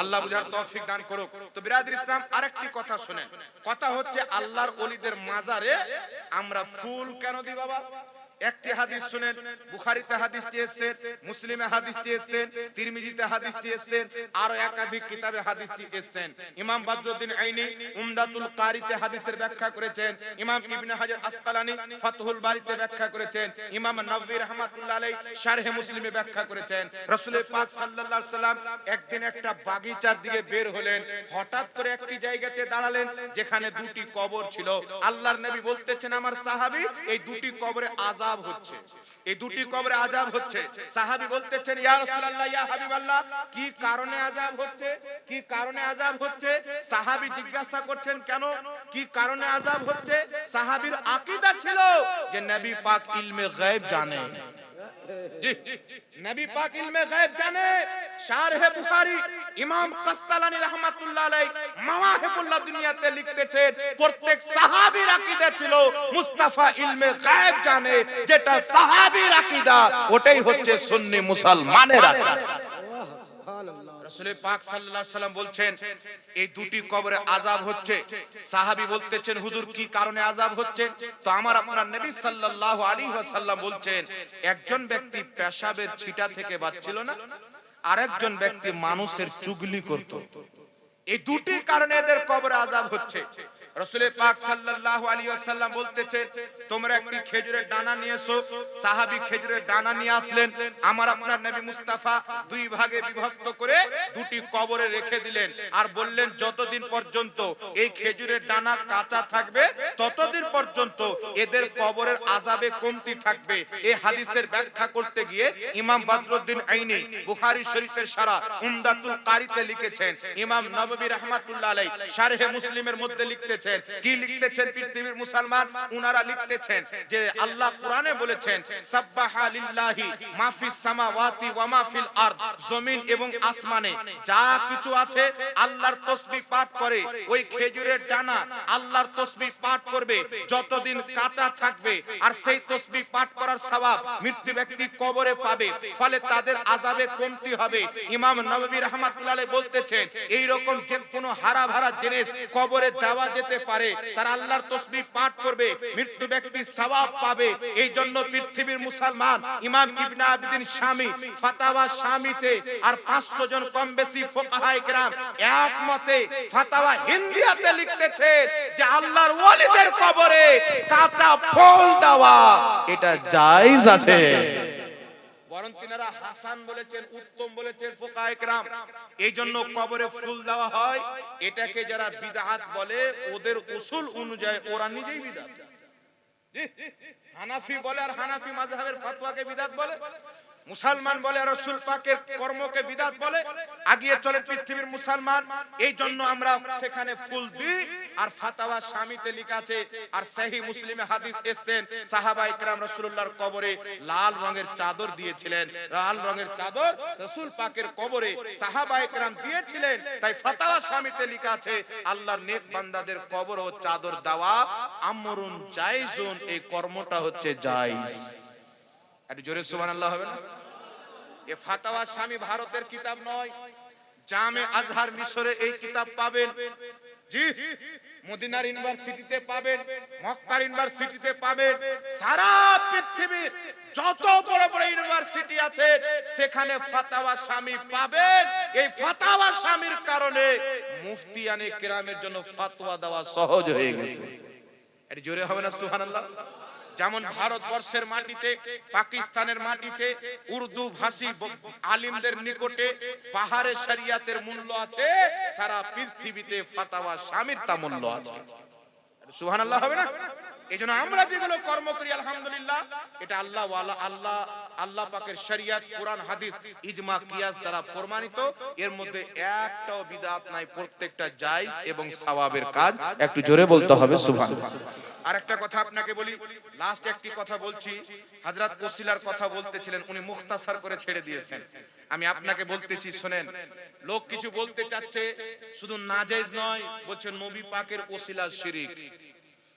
আল্লাহ বুঝার তৌফিক দান করুক। তো বিরাদর ইসলাম আরেকটি কথা শুনেন। কথা হচ্ছে আল্লাহর ওলিদের মাজারে আমরা ফুল কেন দিই বাবা? একটি হাদিস শুনেন, বুখারীতে হাদিসটি এসেছে, মুসলিমে হাদিসটি এসেছে, তিরমিজিতে হাদিসটি এসেছে, আর একাধিক কিতাবে হাদিসটি এসেছে। ইমাম বদরুদ্দিন আইনি উমদাতুল কারিতে হাদিসের ব্যাখ্যা করেছেন, ইমাম ইবনে হাজার আসকালানি ফাতহুল বারিতে ব্যাখ্যা করেছেন, ইমাম নববী রাহমাতুল্লাহ আলাইহি শারহে মুসলিমে ব্যাখ্যা করেছেন। রাসূল পাক সাল্লাল্লাহু আলাইহি সাল্লাম একদিন একটা বাগিচার দিকে বের হলেন, হঠাৎ করে একটি জায়গাতে দাঁড়ালেন যেখানে দুটি কবর ছিল। আল্লাহর নবী বলতেছেন আমার সাহাবী, এই দুটি কবরে আযাব হচ্ছে, এই দুটি কবরে আযাব হচ্ছে। সাহাবী বলতেছেন ইয়া রাসূলুল্লাহ, ইয়া হাবিবাল্লাহ, কি কারণে আযাব হচ্ছে? কি কারণে আযাব হচ্ছে? সাহাবী জিজ্ঞাসা করছেন কেন, কি কারণে আযাব হচ্ছে? সাহাবীর আকীদা ছিল যে নবী পাক ইলমে গায়ব জানে। জি, নবী পাক ইলমে গায়ব জানে। শারহে বুখারী ইমাম কাসতালানী রাহমাতুল্লাহ আলাইহি মাওয়াহিবুল্লাহ দুনিয়াতে লিখতেছেন প্রত্যেক সাহাবীর আকীদা ছিল মুস্তাফা ইলমে গায়ব জানে। যেটা সাহাবীর আকীদা ওটাই হচ্ছে সুন্নি মুসলমানের আকীদা। রাসূল পাক সাল্লাল্লাহু আলাইহি সাল্লাম বলছেন এই দুটি কবরে আযাব হচ্ছে। সাহাবী বলতেছেন হুজুর কি কারণে আযাব হচ্ছে? তো আমার আপনার নবী সাল্লাল্লাহু আলাইহি ওয়াসাল্লাম বলছেন একজন ব্যক্তি পেশাবের ছিটা থেকে বাঁচছিল না, আরেকজন ব্যক্তি মানুষের চুগলি করত। এই দুটি কারণে এদের কবরে আযাব হচ্ছে। রাসূল পাক সাল্লাল্লাহু আলাইহি ওয়াসাল্লাম বলতেছেন তোমরা একটি খেজুরের দানা নিয়ে এসো। সাহাবী খেজুরের দানা নিয়ে আসলেন, আমার আপনার নবী মুস্তাফা দুই ভাগে বিভক্ত করে দুটি কবরে রেখে দিলেন আর বললেন যতদিন পর্যন্ত এই খেজুরের দানা কাঁচা থাকবে ততদিন পর্যন্ত এদের কবরের আযাবে কমতি থাকবে। এই হাদিসের ব্যাখ্যা করতে গিয়ে ইমাম বদরুদ্দিন আইনি বুখারী শরীফের শারা উমদাতুল কারিতে লিখেছেন, ইমাম নববী রাহমাতুল্লাহ আলাইহি শারহে মুসলিমের মধ্যে লিখতেছেন, কি লিখতেছেন পৃথিবীর মুসলমান উনারা লিখতেছেন যে আল্লাহ কোরআনে বলেছেন সাব্বাহা লিল্লাহি মা ফিস সামাওয়াতি ওয়া মা ফিল আরদ, জমিন এবং আসমানে যা কিছু আছে আল্লাহর তাসবিহ পাঠ করে। ওই খেজুরের দানা আল্লাহর তাসবিহ পাঠ করবে যতদিন কাঁচা থাকবে, আর সেই তাসবিহ পাঠ করার সওয়াব মৃত্যু ব্যক্তি কবরে পাবে, ফলে তাদের আযাবে কমতি হবে। ইমাম নববী রাহমাতুল্লাহ আলাইহি বলতেছেন এই রকম যে কোনো হারা ভরা জিনিস কবরে দেওয়া যেতে পারে, তারা আল্লাহর তাসবিহ পাঠ করবে, মৃত্যু ব্যক্তি সওয়াব পাবে। এই জন্য পৃথিবীর মুসলমান ইমাম ইবনে আবিদিন শামী ফাতাওয়া শামীতে আর 500 জন কম বেশি ফুকাহায়ে কেরাম একমতে ফাতাওয়া হিন্দিয়াতে লিখতেছে যে আল্লাহর ওলিদের কবরে কাঁচা ফল দেওয়া এটা জায়েজ আছে। বরং তিনারা হাসান বলেছেন, উত্তম বলেছেন ফুকাহায়ে কেরাম। এই জন্য কবরে ফুল দেওয়া হয়, এটাকে যারা বিদআত বলে ওদের উসুল অনুযায়ী ওরা নিজেই বিদআত। হানাফি বলে আর হানাফি মাযহাবের ফতোয়াকে বিদআত বলে, মুসলমান বলে রাসূল পাকের কর্মকে বিদআত বলে, আগিয়ে চলে পৃথিবীর মুসলমান। এই জন্য আমরা সেখানে ফুল দিই। আর ফাতাওয়া শামিতে লেখা আছে, আর সহিহ মুসলিমে হাদিস এসেছেন, সাহাবায়ে কেরাম রাসূলুল্লাহর কবরে লাল রঙের চাদর দিয়েছিলেন। লাল রঙের চাদর রাসূল পাকের কবরে সাহাবায়ে কেরাম দিয়েছিলেন। তাই ফাতাওয়া শামিতে লেখা আছে, আল্লাহর নেক বান্দাদের কবর ও চাদর দেওয়া আমরুন জায়েজুন, এই কর্মটা হচ্ছে জায়েজ। একটু জোরে সুবহানাল্লাহ হবে না? এ ফাতাওয়া শামী ভারতের কিতাব নয়, জামে আজহার মিশরে এই কিতাব পাবেন। জি, মদিনার ইউনিভার্সিটিতে পাবেন, মক্কার ইউনিভার্সিটিতে পাবেন। সারা পৃথিবীর যত বড় বড় ইউনিভার্সিটি আছে সেখানে ফাতাওয়া শামী পাবেন। এই ফাতাওয়া শামীর কারণে মুফতিয়ানে কেরামের জন্য ফতোয়া দেওয়া সহজ হয়ে গেছে। একটু জোরে হবে না সুবহানাল্লাহ? যেমন ভারতবর্ষের মাটিতে, পাকিস্তানের মাটিতে উর্দু ভাষী আলিমদের নিকটে পাহাড়ে শরিয়াতের মূল্য আছে, সারা পৃথিবীতে ফাতাওয়া শামীর তা মূল্য আছে। সুবহানাল্লাহ হবে না? এইজন্য আমরা যেগুলো কর্ম করি আলহামদুলিল্লাহ, এটা আল্লাহ ওয়ালা, আল্লাহ পাকের শরিয়ত, কোরআন, হাদিস, ইজমা, কিয়াস দ্বারা প্রমাণিত। এর মধ্যে একটাও বিদআত নাই, প্রত্যেকটা জায়েজ এবং সওয়াবের কাজ। একটু জোরে বলতে হবে সুবহানাল্লাহ। আরেকটা কথা আপনাকে বলি, লাস্ট একটি কথা বলছি। হযরত ওসিলার কথা বলতেছিলেন, উনি মুখতাসার করে ছেড়ে দিয়েছেন। আমি আপনাকে বলতেছি শুনেন। লোক কিছু বলতে চাচ্ছে, শুধু নাজায়েজ নয়, বলছে নবী পাকের ওসিলা শিরক।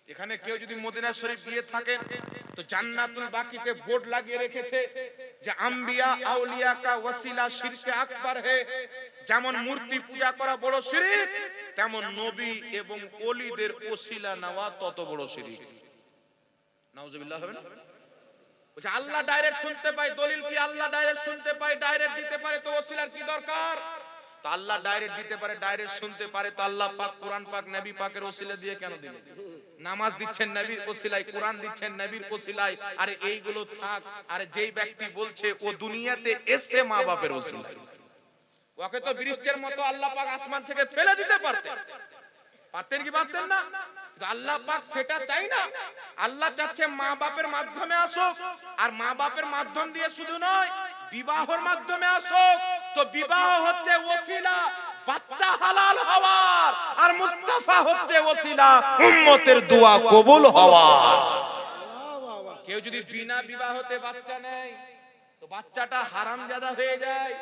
এখানে কেউ যদি মদিনা শরীফ গিয়ে থাকেন তো জান্নাতুল বাকিতে বোর্ড লাগিয়ে রেখেছে যে আম্বিয়া আউলিয়া কা ওসিলা শিরকে আকবার হে। যেমন মূর্তি পূজা করা বড় শিরক, তেমন নবী এবং ওলিদের ওসিলা নেওয়া তত বড় শিরক। নাউজুবিল্লাহ হবে না? বলছে আল্লাহ ডাইরেক্ট শুনতে পায়, দলিল কি আল্লাহ ডাইরেক্ট শুনতে পায়, ডাইরেক্ট দিতে পারে, তো ওসিলার কি দরকার? তো আল্লাহ ডাইরেক্ট দিতে পারে, ডাইরেক্ট শুনতে পারে, তো আল্লাহ পাক কোরআন পাক নবী পাকের ওসিলা দিয়ে কেন দিলেন? নামাজ দিচ্ছেন নবীর ওসিলায়, কোরআন দিচ্ছেন নবীর ওসিলায়। আরে এইগুলো থাক, আরে যেই ব্যক্তি বলছে ও দুনিয়াতে এসে মা বাপের ওসিলায়, ওকে তো বৃষ্টির মতো আল্লাহ পাক আসমান থেকে ফেলে দিতে পারতেন। পারতেন কি পারতেন না? আল্লাহ পাক সেটা চাই না। আল্লাহ চাচ্ছে মা বাপের মাধ্যমে আসুক, আর মা বাপের মাধ্যম দিয়ে শুধু নয়, বিবাহের মাধ্যমে আসুক। তো বিবাহ হচ্ছে ওসিলা বাচ্চা হালাল হওয়ার, আর মুস্তাফা হচ্ছে ওসিলা উম্মতের দোয়া কবুল হওয়ার। কেউ যদি বিনা বিবাহতে বাচ্চা নেয় তো বাচ্চাটা হারামজাদা হয়ে যায়।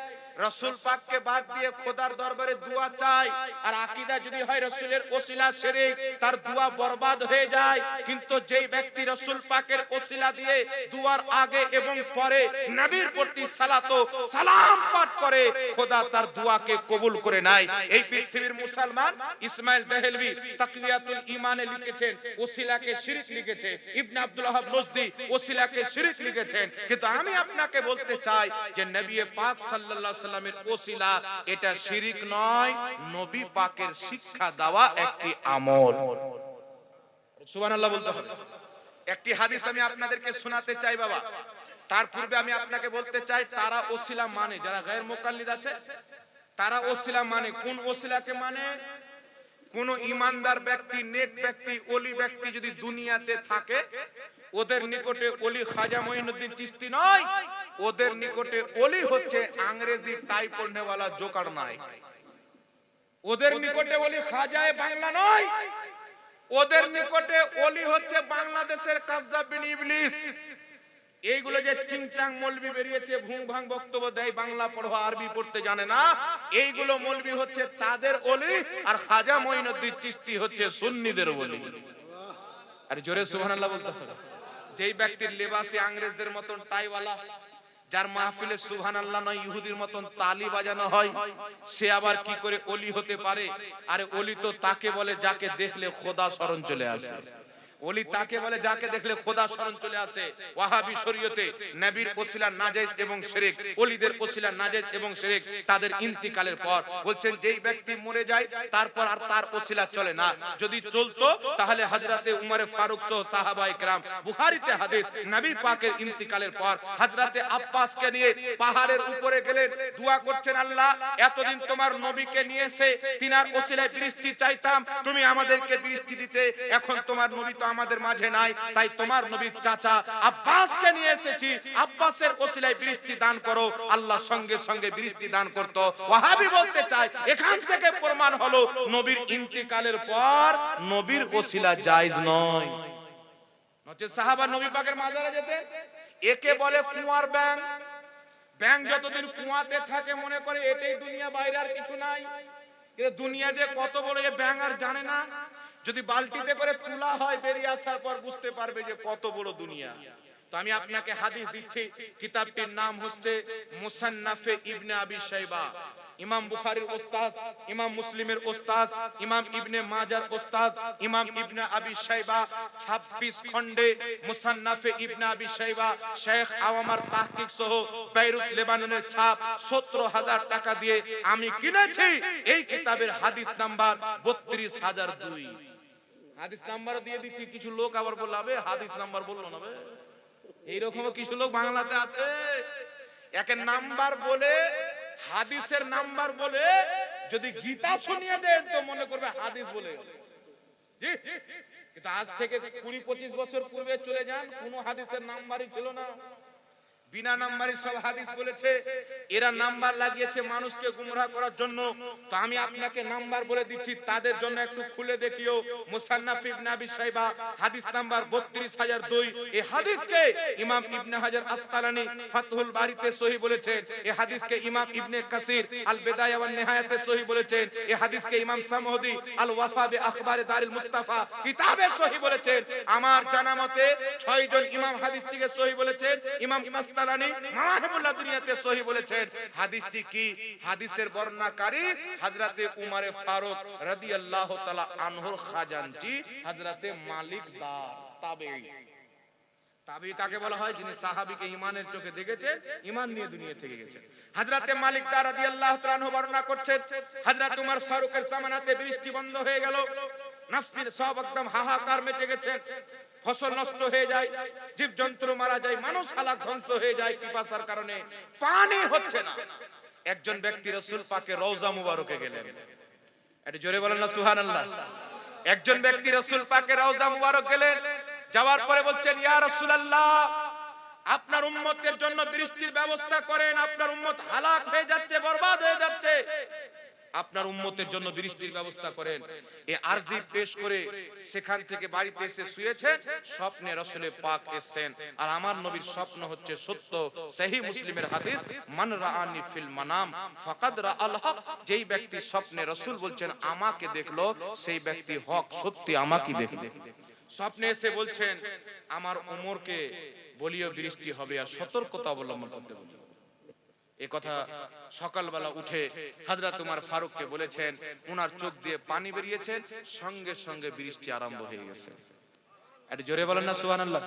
রাসূল পাককে বাদ দিয়ে খোদার দরবারে দোয়া চায়, আর আকীদা যদি হয় রাসূলের ওসিলা শিরক, তার দোয়া বরবাদ হয়ে যায়। কিন্তু যেই ব্যক্তি রাসূল পাকের ওসিলা দিয়ে দোয়ার আগে এবং পরে নবীর প্রতি সালাত ও সালাম পাঠ করে, খোদা তার দোয়াকে কবুল করে নেয়। এই পৃথিবীর মুসলমান ইসমাইল দেহলভী তাকওয়াতুল ঈমানে লিখেছেন ওসিলাকে শিরক লিখেছে, ইবনে আব্দুল ওয়াহাব নজদি ওসিলাকে শিরক লিখেছেন। কিন্তু আমি আপনাকে বলতে চাই যে নবী পাক সাল্লাল্লাহু সাল্লামের ওসিলা এটা শিরক নয়, নবী পাকের শিক্ষা দেওয়া একটি আমল। সুবহানাল্লাহ বলতে হবে। একটি হাদিস আমি আপনাদেরকে শোনাতে চাই বাবা। তার পূর্বে আমি আপনাকে বলতে চাই, তারা ওসিলা মানে, যারা গায়র মুকাল্লিদ আছে তারা ওসিলা মানে। কোন ওসিলাকে মানে? কোন ইমানদার ব্যক্তি, নেক ব্যক্তি, ওলি ব্যক্তি যদি দুনিয়াতে থাকে, ওদের নিকটে ওলি খাজা মঈনুদ্দিন চিশতি নয়, ওদের নিকটে ওলি হচ্ছে ইংরেজি টাই পড়নেওয়ালা জোকার নাই। ওদের নিকটে ওলি খাজায়ে বাংলা নয়, ওদের নিকটে ওলি হচ্ছে বাংলাদেশের কাজ্জাব বিন ইবলিস। এইগুলো যে চিংচাং মৌলবি বেরিয়েছে, ভুং ভাং বক্তব্য দেয়, বাংলা পড়া আরবি পড়তে জানে না, এইগুলো মৌলবি হচ্ছে তাদের ওলি, আর খাজা মঈনুদ্দিন চিশতি হচ্ছে সুন্নিদের ওলি। আর জোরে সুবহানাল্লাহ বলতে হবে। যেই ব্যক্তির লেবাসে ইংরেজদের মতন টাইওয়ালা, যার মাহফিলে সুবহানাল্লাহ নয় ইহুদির মতন তালি বাজানো হয়, সে আবার কি করে ওলি হতে পারে? আরে ওলি তো তাকে বলে যাকে দেখলে খোদা স্মরণ চলে আসে। ওলি তাকে বলে যাকে দেখলে খোদা স্মরণ চলে আসে। ওয়াহাবি শরীয়তে নবীর ওসিলা নাজায়েজ এবং শিরক, ওলিদের ওসিলা নাজায়েজ এবং শিরক তাদের ইন্তিকালের পর বলছেন যেই ব্যক্তি মরে যায় তারপর আর তার ওসিলা চলে না। যদি চলতো তাহলে হযরতে উমরে ফারুক সহ সাহাবায়ে কেরাম, বুখারীতে হাদিস, নবী পাকের ইন্তিকালের পর হযরতে আব্বাসকে নিয়ে পাহাড়ের উপরে গেলেন, দোয়া করছেন আল্লাহ এতদিন তোমার নবীকে নিয়ে এসে তিনার ওসিলায় বৃষ্টি চাইতাম, তুমি আমাদেরকে বৃষ্টি দিতে, এখন তোমার নবী তো আমাদের মাঝে নাই, তাই তোমার নবীর চাচা আব্বাসকে নিয়ে এসেছি, আব্বাসের ওসিলায় বৃষ্টি দান করো। আল্লাহ সঙ্গে সঙ্গে বৃষ্টি দান করত। ওয়াহাবি বলতে চায় এখান থেকে প্রমাণ হলো নবীর ইন্তিকালের পর নবীর ওসিলা জায়েজ নয়। নচেত সাহাবা নবী পাকের মাজারে যেতে। একে বলে কুয়ার ব্যাং। ব্যাং যতদিন কুয়াতে থাকে মনে করে এটাই দুনিয়া, বাইরে আর কিছু নাই। কিন্তু দুনিয়া যে কত বড় এ ব্যাং আর জানে না। যদি বালতিতে করে তোলা হয় বেরিয়ে আসার পর বুঝতে পারবে যে কত বড় দুনিয়া। তো আমি আপনাকে হাদিস দিচ্ছি, কিতাবটির নাম হচ্ছে মুসান্নাফে ইবনে আবি শাইবা। ইমাম বুখারীর ওস্তাদ, ইমাম মুসলিমের ওস্তাদ, ইমাম ইবনে মাজার ওস্তাদ, ইমাম ইবনে আবি শাইবা 26 খণ্ডে মুসান্নাফে ইবনে আবি শাইবা, শেখ আওয়ামার তাহকিক সহ বেইরুত লেবাননের ছাপ 17000 টাকা দিয়ে আমি কিনেছি। এই কিতাবের হাদিস নাম্বার 32002। হাদিস নাম্বার দিয়ে দিচ্ছি। কিছু লোক আবার বলবে হাদিস নাম্বার বললো না, এইরকম কিছু লোক বাংলাতে আছে, একের নাম্বার বলে হাদিসের নাম্বার বলে যদি গীতা শুনিয়ে দেন তো মনে করবে হাদিস বলে। কিন্তু আজ থেকে 20-25 বছর পূর্বে চলে যান, কোনো হাদিসের নাম্বারই ছিল না, বিনা নাম্বারই সব হাদিস বলেছে। এরা নাম্বার লাগিয়েছে মানুষকে গুমরাহ করার জন্য। তো আমি আপনাকে নাম্বার বলে দিচ্ছি, তাদের জন্য একটু খুলে দেখিও। মুসান্নাফ ইবনে আবি শাইবা হাদিস নাম্বার 32002। এই হাদিসকে ইমাম ইবনে হাজার আসকালানী ফাতহুল বারীতে সহিহ বলেছেন। এই হাদিসকে ইমাম ইবনে কাসির আল বিদায়া ওয়ান নিহায়াতে সহিহ বলেছেন। এই হাদিসকে ইমাম সামউদি আল ওয়াফা বি আখবারে দারিল মুস্তাফা কিতাবে সহিহ বলেছেন। আমার জানা মতে 6 জন ইমাম হাদিসটিকে সহিহ বলেছেন। ইমাম মাসতালানী মাওয়াহিবুল্লাহ দুনিয়াতে সহিহ বলেছেন। হাদিসটি কি? হাদিসের বর্ণনাকারী হযরতে উমরে ফারুক রাদিয়াল্লাহু তাআলা আনহুর খাজানচি হযরতে মালিক দার তাবেঈ। তাবেঈ কাকে বলা হয়? যিনি সাহাবীকে ঈমানের চোখে দেখেছেন, ঈমান নিয়ে দুনিয়া থেকে গেছেন। হযরতে মালিক দার রাদিয়াল্লাহু তাআলা আনহু বর্ণনা করছেন, হযরত উমর ফারুকের জামানাতে বৃষ্টি বন্ধ হয়ে গেল, নাফসির সব একদম হাহাকার মেতে গেছে, ফসল নষ্ট হয়ে যায়, জীবজন্তু মারা যায়, মানুষ হালাক ধ্বংস হয়ে যায় পিপাসার কারণে, পানি হচ্ছে না। একজন ব্যক্তি রাসূল পাকের রওজা মুবারকে গেলেন। একটু জোরে বলেন না সুবহানাল্লাহ। একজন ব্যক্তি রাসূল পাকের রওজা মুবারক গেলেন, যাওয়ার পরে বলছেন, ইয়া রাসূলুল্লাহ, আপনার উম্মতের জন্য বৃষ্টির ব্যবস্থা করেন, আপনার উম্মত হালাক হয়ে যাচ্ছে, বরবাদ হয়ে যাচ্ছে, আপনার উম্মতের জন্য বৃষ্টির ব্যবস্থা করেন। এই আরজি পেশ করে সেখান থেকে বাড়িতে এসে শুয়েছেন, স্বপ্নে রাসূল পাক এসেছেন। আর আমার নবীর স্বপ্ন হচ্ছে সত্য। সহিহ মুসলিমের হাদিস, মান রাআনি ফিল মানাম ফাকাদ রাআল হক। যেই ব্যক্তি স্বপ্নে রাসূল বলছেন আমাকে দেখলো, সেই ব্যক্তি হক, সত্যি আমাকে দেখলো। স্বপ্নে এসে বলছেন আমার ওমরকে বলিও বৃষ্টি হবে, আর সতর্কতা অবলম্বন করতে বলুন। এই কথা সকালবেলা উঠে হযরত উমর ফারুককে বলেছেন, উনার চোখ দিয়ে পানি বেরিয়েছে, সঙ্গে সঙ্গে বৃষ্টি আরম্ভ হয়ে গেছে। একটু জোরে বলেন না সুবহানাল্লাহ।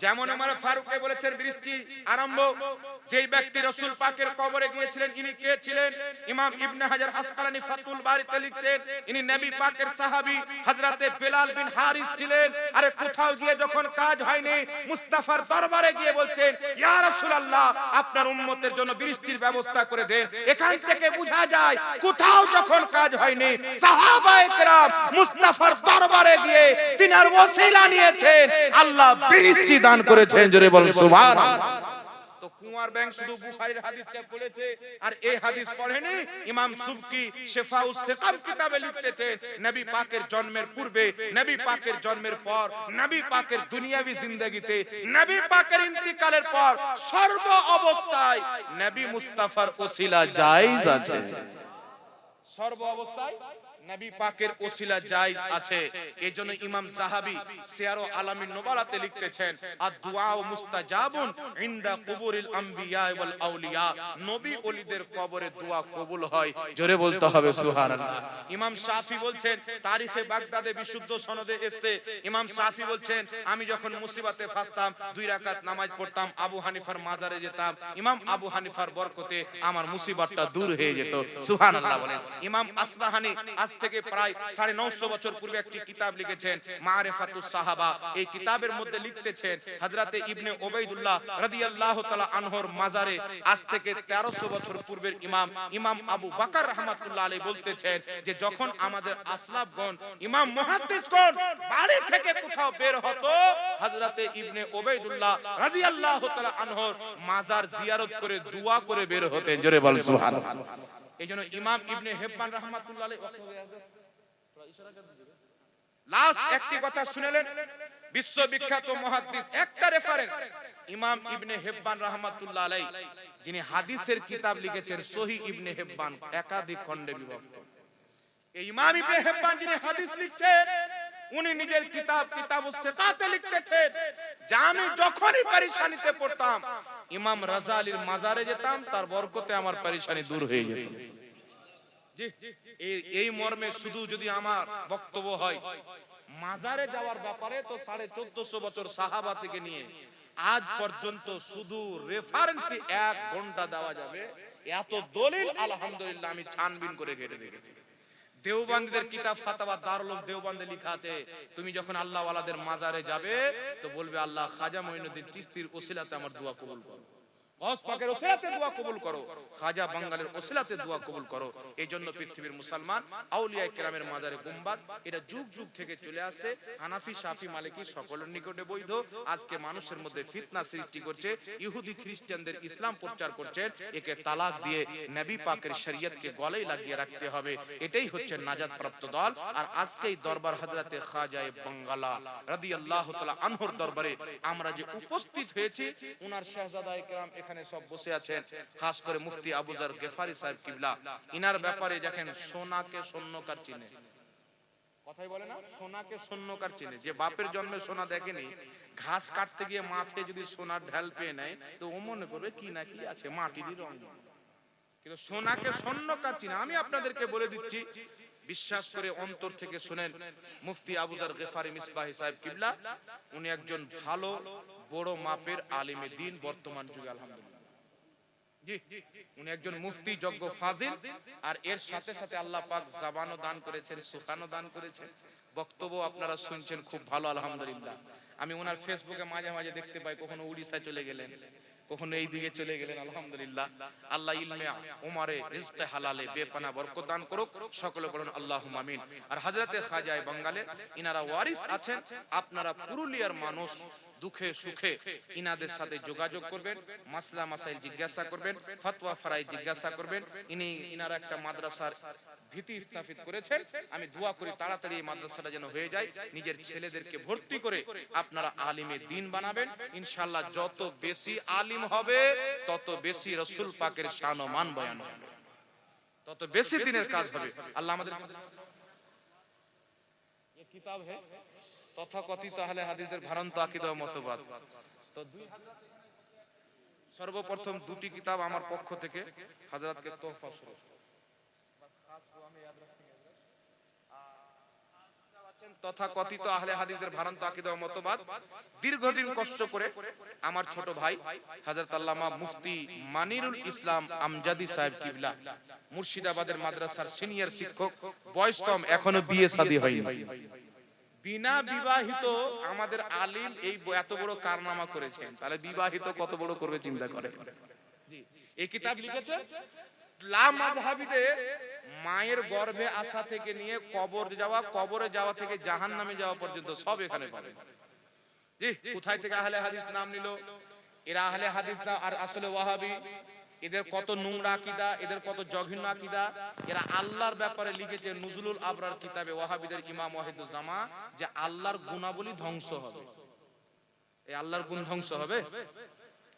যেমন উমর ফারুককে বলেছেন বৃষ্টি আরম্ভ। যেই ব্যক্তি রাসূল পাকের কবরে গিয়েছিলেন, ইনি কে ছিলেন? ইমাম ইবনে হাজার আসকালানী ফাতুল বারীতে লিখছেন, ইনি নবী পাকের সাহাবী হযরতে বেলাল বিন হারিস ছিলেন। আরে কোথাও গিয়ে যখন কাজ হয়নি, মুস্তাফার দরবারে গিয়ে বলছেন, ইয়া রাসূলুল্লাহ, আপনার উম্মতের জন্য বৃষ্টির ব্যবস্থা করে দেন। এখান থেকে বোঝা যায় কোথাও যখন কাজ হয়নি, সাহাবায়ে কেরাম মুস্তাফার দরবারে গিয়ে তিনার ওসিলা নিয়েছেন, আল্লাহ বৃষ্টি দান করেছেন। জোরে বলেন সুবহানাল্লাহ। তো কুয়ার ব্যাংক শুধু বুখারীর হাদিসটা পড়েছে আর এই হাদিস পড়েনি। ইমাম সুবকি শিফাউস সিকাম কিতাবে লিখতেছেন, নবী পাকের জন্মের পূর্বে, নবী পাকের জন্মের পর, নবী পাকের দুনিয়াবী জিন্দেগিতে, নবী পাকের ইন্তিকালের পর সর্ব অবস্থায় নবী মুস্তাফার ওসিলা জায়েজ আছে। সর্ব অবস্থায় নবী পাকের ওসিলা জায়েজ আছে। এজন্য ইমাম যাহাবী সিয়ার ও আলামিন নুবালাতে লিখতেছেন আদ-দুআ মুস্তাজাবুন ইনদা কুবুরিল আমবিয়া ওয়াল আউলিয়া, নবী ওলিদের কবরে দোয়া কবুল হয়। জোরে বলতে হবে সুবহানাল্লাহ। ইমাম শাফি বলছেন, তারিখে বাগদাদে বিশুদ্ধ সনদে এসেছে, ইমাম শাফি বলছেন আমি যখন মুসিবতে ফাঁসতাম 2 রাকাত নামাজ পড়তাম, আবু হানিফার মাজারে যেতাম, ইমাম আবু হানিফার বরকতে আমার মুসিবতটা দূর হয়ে যেত। সুবহানাল্লাহ বলেন। ইমাম আসবাহানি আজ থেকে প্রায় 950 বছর পূর্বে একটি কিতাব লিখেছেন মারিফাতুস সাহাবা। এই কিতাবের মধ্যে লিখতেছেন হযরতে ইবনে উবাইদুল্লাহ রাদিয়াল্লাহু তাআলা আনহুর মাজারে আজ থেকে 1300 বছর পূর্বের ইমাম আবু বকর রাহমাতুল্লাহ আলাইহি বলতেছেন যে যখন আমাদের আসলাফগণ ইমাম মুহাদ্দিসগণ বাড়ি থেকে কোথাও বের হতো, হযরতে ইবনে উবাইদুল্লাহ রাদিয়াল্লাহু তাআলা আনহুর মাজার জিয়ারত করে দোয়া করে বের হতেন। জোরে বলেন সুবহানাল্লাহ। এইজন্য ইমাম ইবনে হিব্বান রাহমাতুল্লাহ আলাইহি লাস্ট একটি কথা শুনলেন, বিশ্ববিখ্যাত মুহাদ্দিস একটা রেফারেন্স ইমাম ইবনে হিব্বান রাহমাতুল্লাহ আলাইহি, যিনি হাদিসের কিতাব লিখেছেন সহিহ ইবনে হিব্বান, একাধিক খণ্ডে বিভক্ত। এই ইমাম ইবনে হিব্বান যিনি হাদিস লিখছেন, উনি নিজের কিতাবুস সিকাতে লিখতেছেন যে আমি যখনই পেরেশানিতে পড়তাম ইমাম রাজালির মাজারে যেতাম, তার বরকতে আমার পেরেশানি দূর হয়ে যেত। জি, এই মর্মে শুধু যদি আমার বক্তব্য হয় মাজারে যাওয়ার ব্যাপারে, তো 1450 বছর সাহাবা থেকে নিয়ে আজ পর্যন্ত শুধু রেফারেন্সে 1 ঘন্টা দেওয়া যাবে, এত দলিল আলহামদুলিল্লাহ আমি ছানবিন করে ঘেটে দেখেছি। দেওবন্দীদের কিতাব ফাতাওয়া দারুল উলূম দেওবন্দে লেখা আছে, তুমি যখন আল্লাহ ওয়ালাদের মাজারে যাবে তো বলবে আল্লাহ খাজা মঈনুদ্দিন চিশতির ওসিলাতে আমার দোয়া কবুল করো, গওস পাকের ওসিলাতে দোয়া কবুল করো, খাজা বাঙ্গালের ওসিলাতে দোয়া কবুল করো। এইজন্য পৃথিবীর মুসলমান আউলিয়া কেরামের মাজারে গুম্বাদ এটা যুগ যুগ থেকে চলে আসছে। হানাফি, শাফি, মালিকি সকলের নিকটে বৈধ। আজকে মানুষের মধ্যে ফিতনা সৃষ্টি করছে, ইহুদি খ্রিস্টানদের ইসলাম প্রচার করছে, একে তালাক দিয়ে নবী পাকের শরীয়তকে গলায় লাগিয়ে রাখতে হবে, এটাই হচ্ছে নাজাত প্রাপ্ত দল। আর আজকেই দরবার হযরতে খাজা বাঙ্গালা রাদিয়াল্লাহু তাআলা আনহুর দরবারে আমরা যে উপস্থিত হয়েছি, উনার শাহজাদা কেরাম এখানে সব বসে আছেন, খাস করে মুফতি আবু যর গেফারি সাহেব কিবলা। ইনার ব্যাপারে দেখেন সোনাকে স্বর্ণকার চিনে, কথাই বলে না, সোনাকে স্বর্ণকার চিনে। যে বাপের জন্মে সোনা দেখেনি, ঘাস কাটতে গিয়ে মাঠে যদি সোনার ঢাল পেয়ে নেয় তো ও মনে করবে কি না কি আছে, মাটিরই রং। কিন্তু সোনাকে স্বর্ণকার চিনে। আমি আপনাদেরকে বলে দিচ্ছি, বিশ্বাস করে অন্তর থেকে শুনেন, মুফতি আবু যর গেফারি মিসবাহি সাহেব কিবলা উনি একজন ভালো বড় মাপের আলিমে দ্বীন বর্তমান যুগে আলহামদুলিল্লাহ। জি, উনি একজন মুফতি, যোগ্য ফাজিল, আর এর সাথে সাথে আল্লাহ পাক জবানও দান করেছেন, সুখানও দান করেছেন। বক্তব্য আপনারা শুনছেন খুব ভালো আলহামদুলিল্লাহ। আমি ওনার ফেসবুকে মাঝে মাঝে দেখতে পাই, কখনো উড়িষ্যায় চলে গেলেন, কখনো এই দিকে চলে গেলেন। আলহামদুলিল্লাহ, আল্লাহ ইলমে উমারে রিজকে হালালে বেপানা বরকত দান করুক, সকলে বলুন আল্লাহুম্মা আমিন। আর হযরতে খাজা বাঙ্গালে ইনারা ওয়ারিস আছেন। আপনারা পুরুলিয়ার মানুষ, দুঃখে সুখে ইনাদের সাথে যোগাযোগ করবেন, মাসলা মাসাইল জিজ্ঞাসা করবেন, ফতোয়া ফরাই জিজ্ঞাসা করবেন। ইনারা একটা মাদ্রাসার ভিত্তি স্থাপিত করেছেন। আমি দোয়া করি তাড়াতাড়ি এই মাদ্রাসাটা যেন হয়ে যায়, নিজের ছেলেদেরকে ভর্তি করে আপনারা আলিমে দ্বীন বানাবেন। ইনশাআল্লাহ যত বেশি আলিম হবে তত বেশি রাসূল পাকের শান ও মান বয়ান হবে, তত বেশি দ্বীনের কাজ হবে। আল্লাহ আমাদের এই কিতাব है তথাকথিত আহলে হাদিসের ভ্রান্ত আকীদা ও মতবাদ। তো সর্বপ্রথম দুটি কিতাব আমার পক্ষ থেকে হযরতকে তোহফা স্বরূপ তথাকথিত আহলে হাদিসের ভ্রান্ত আকীদা ও মতবাদ। দীর্ঘদিন কষ্ট করে আমার ছোট ভাই হযরত আল্লামা মুফতি মানিরুল ইসলাম আমজাদি সাহেব কিবলা, মুর্শিদাবাদের মাদ্রাসার সিনিয়র শিক্ষক, বয়স কম, এখনো বিয়ে শাদী হয়নি, বিনা বিবাহিত আমাদের আলিম এই এত বড় কারনামা করেছেন, তাহলে বিবাহিত কত বড় করবে চিন্তা করেন। জি, এই কিতাব লিখেছে লা মাযহাবিদের মায়ের গর্ভে আসা থেকে নিয়ে কবরে যাওয়া থেকে জাহান্নামে যাওয়া পর্যন্ত সব এখানে পাবেন। জি, কোথায় থেকে আহলে হাদিস নাম নিল? এরা আহলে হাদিস না, আর আসলে ওয়াহাবি। এদের কত নোংরা আকীদা, এদের কত জঘন্য আকীদা। এরা আল্লাহর ব্যাপারে লিখেছে নুজুলুল আবরার কিতাবে ওয়াহাবিদের ইমাম ওয়াহিদুজ্জামা যে আল্লাহর গুণাবলী ধ্বংস হবে। এই আল্লাহর গুণ ধ্বংস হবে,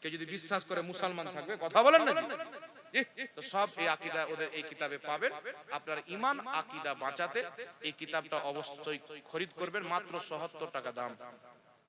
কে যদি বিশ্বাস করে মুসলমান থাকবে, কথা বলেন না? তো সব এই আকীদা ওদের এই কিতাবে পাবেন। আপনার ঈমান আকীদা বাঁচাতে এই কিতাবটা অবশ্যই খরিদ করবেন, মাত্র ৭০ টাকা দাম।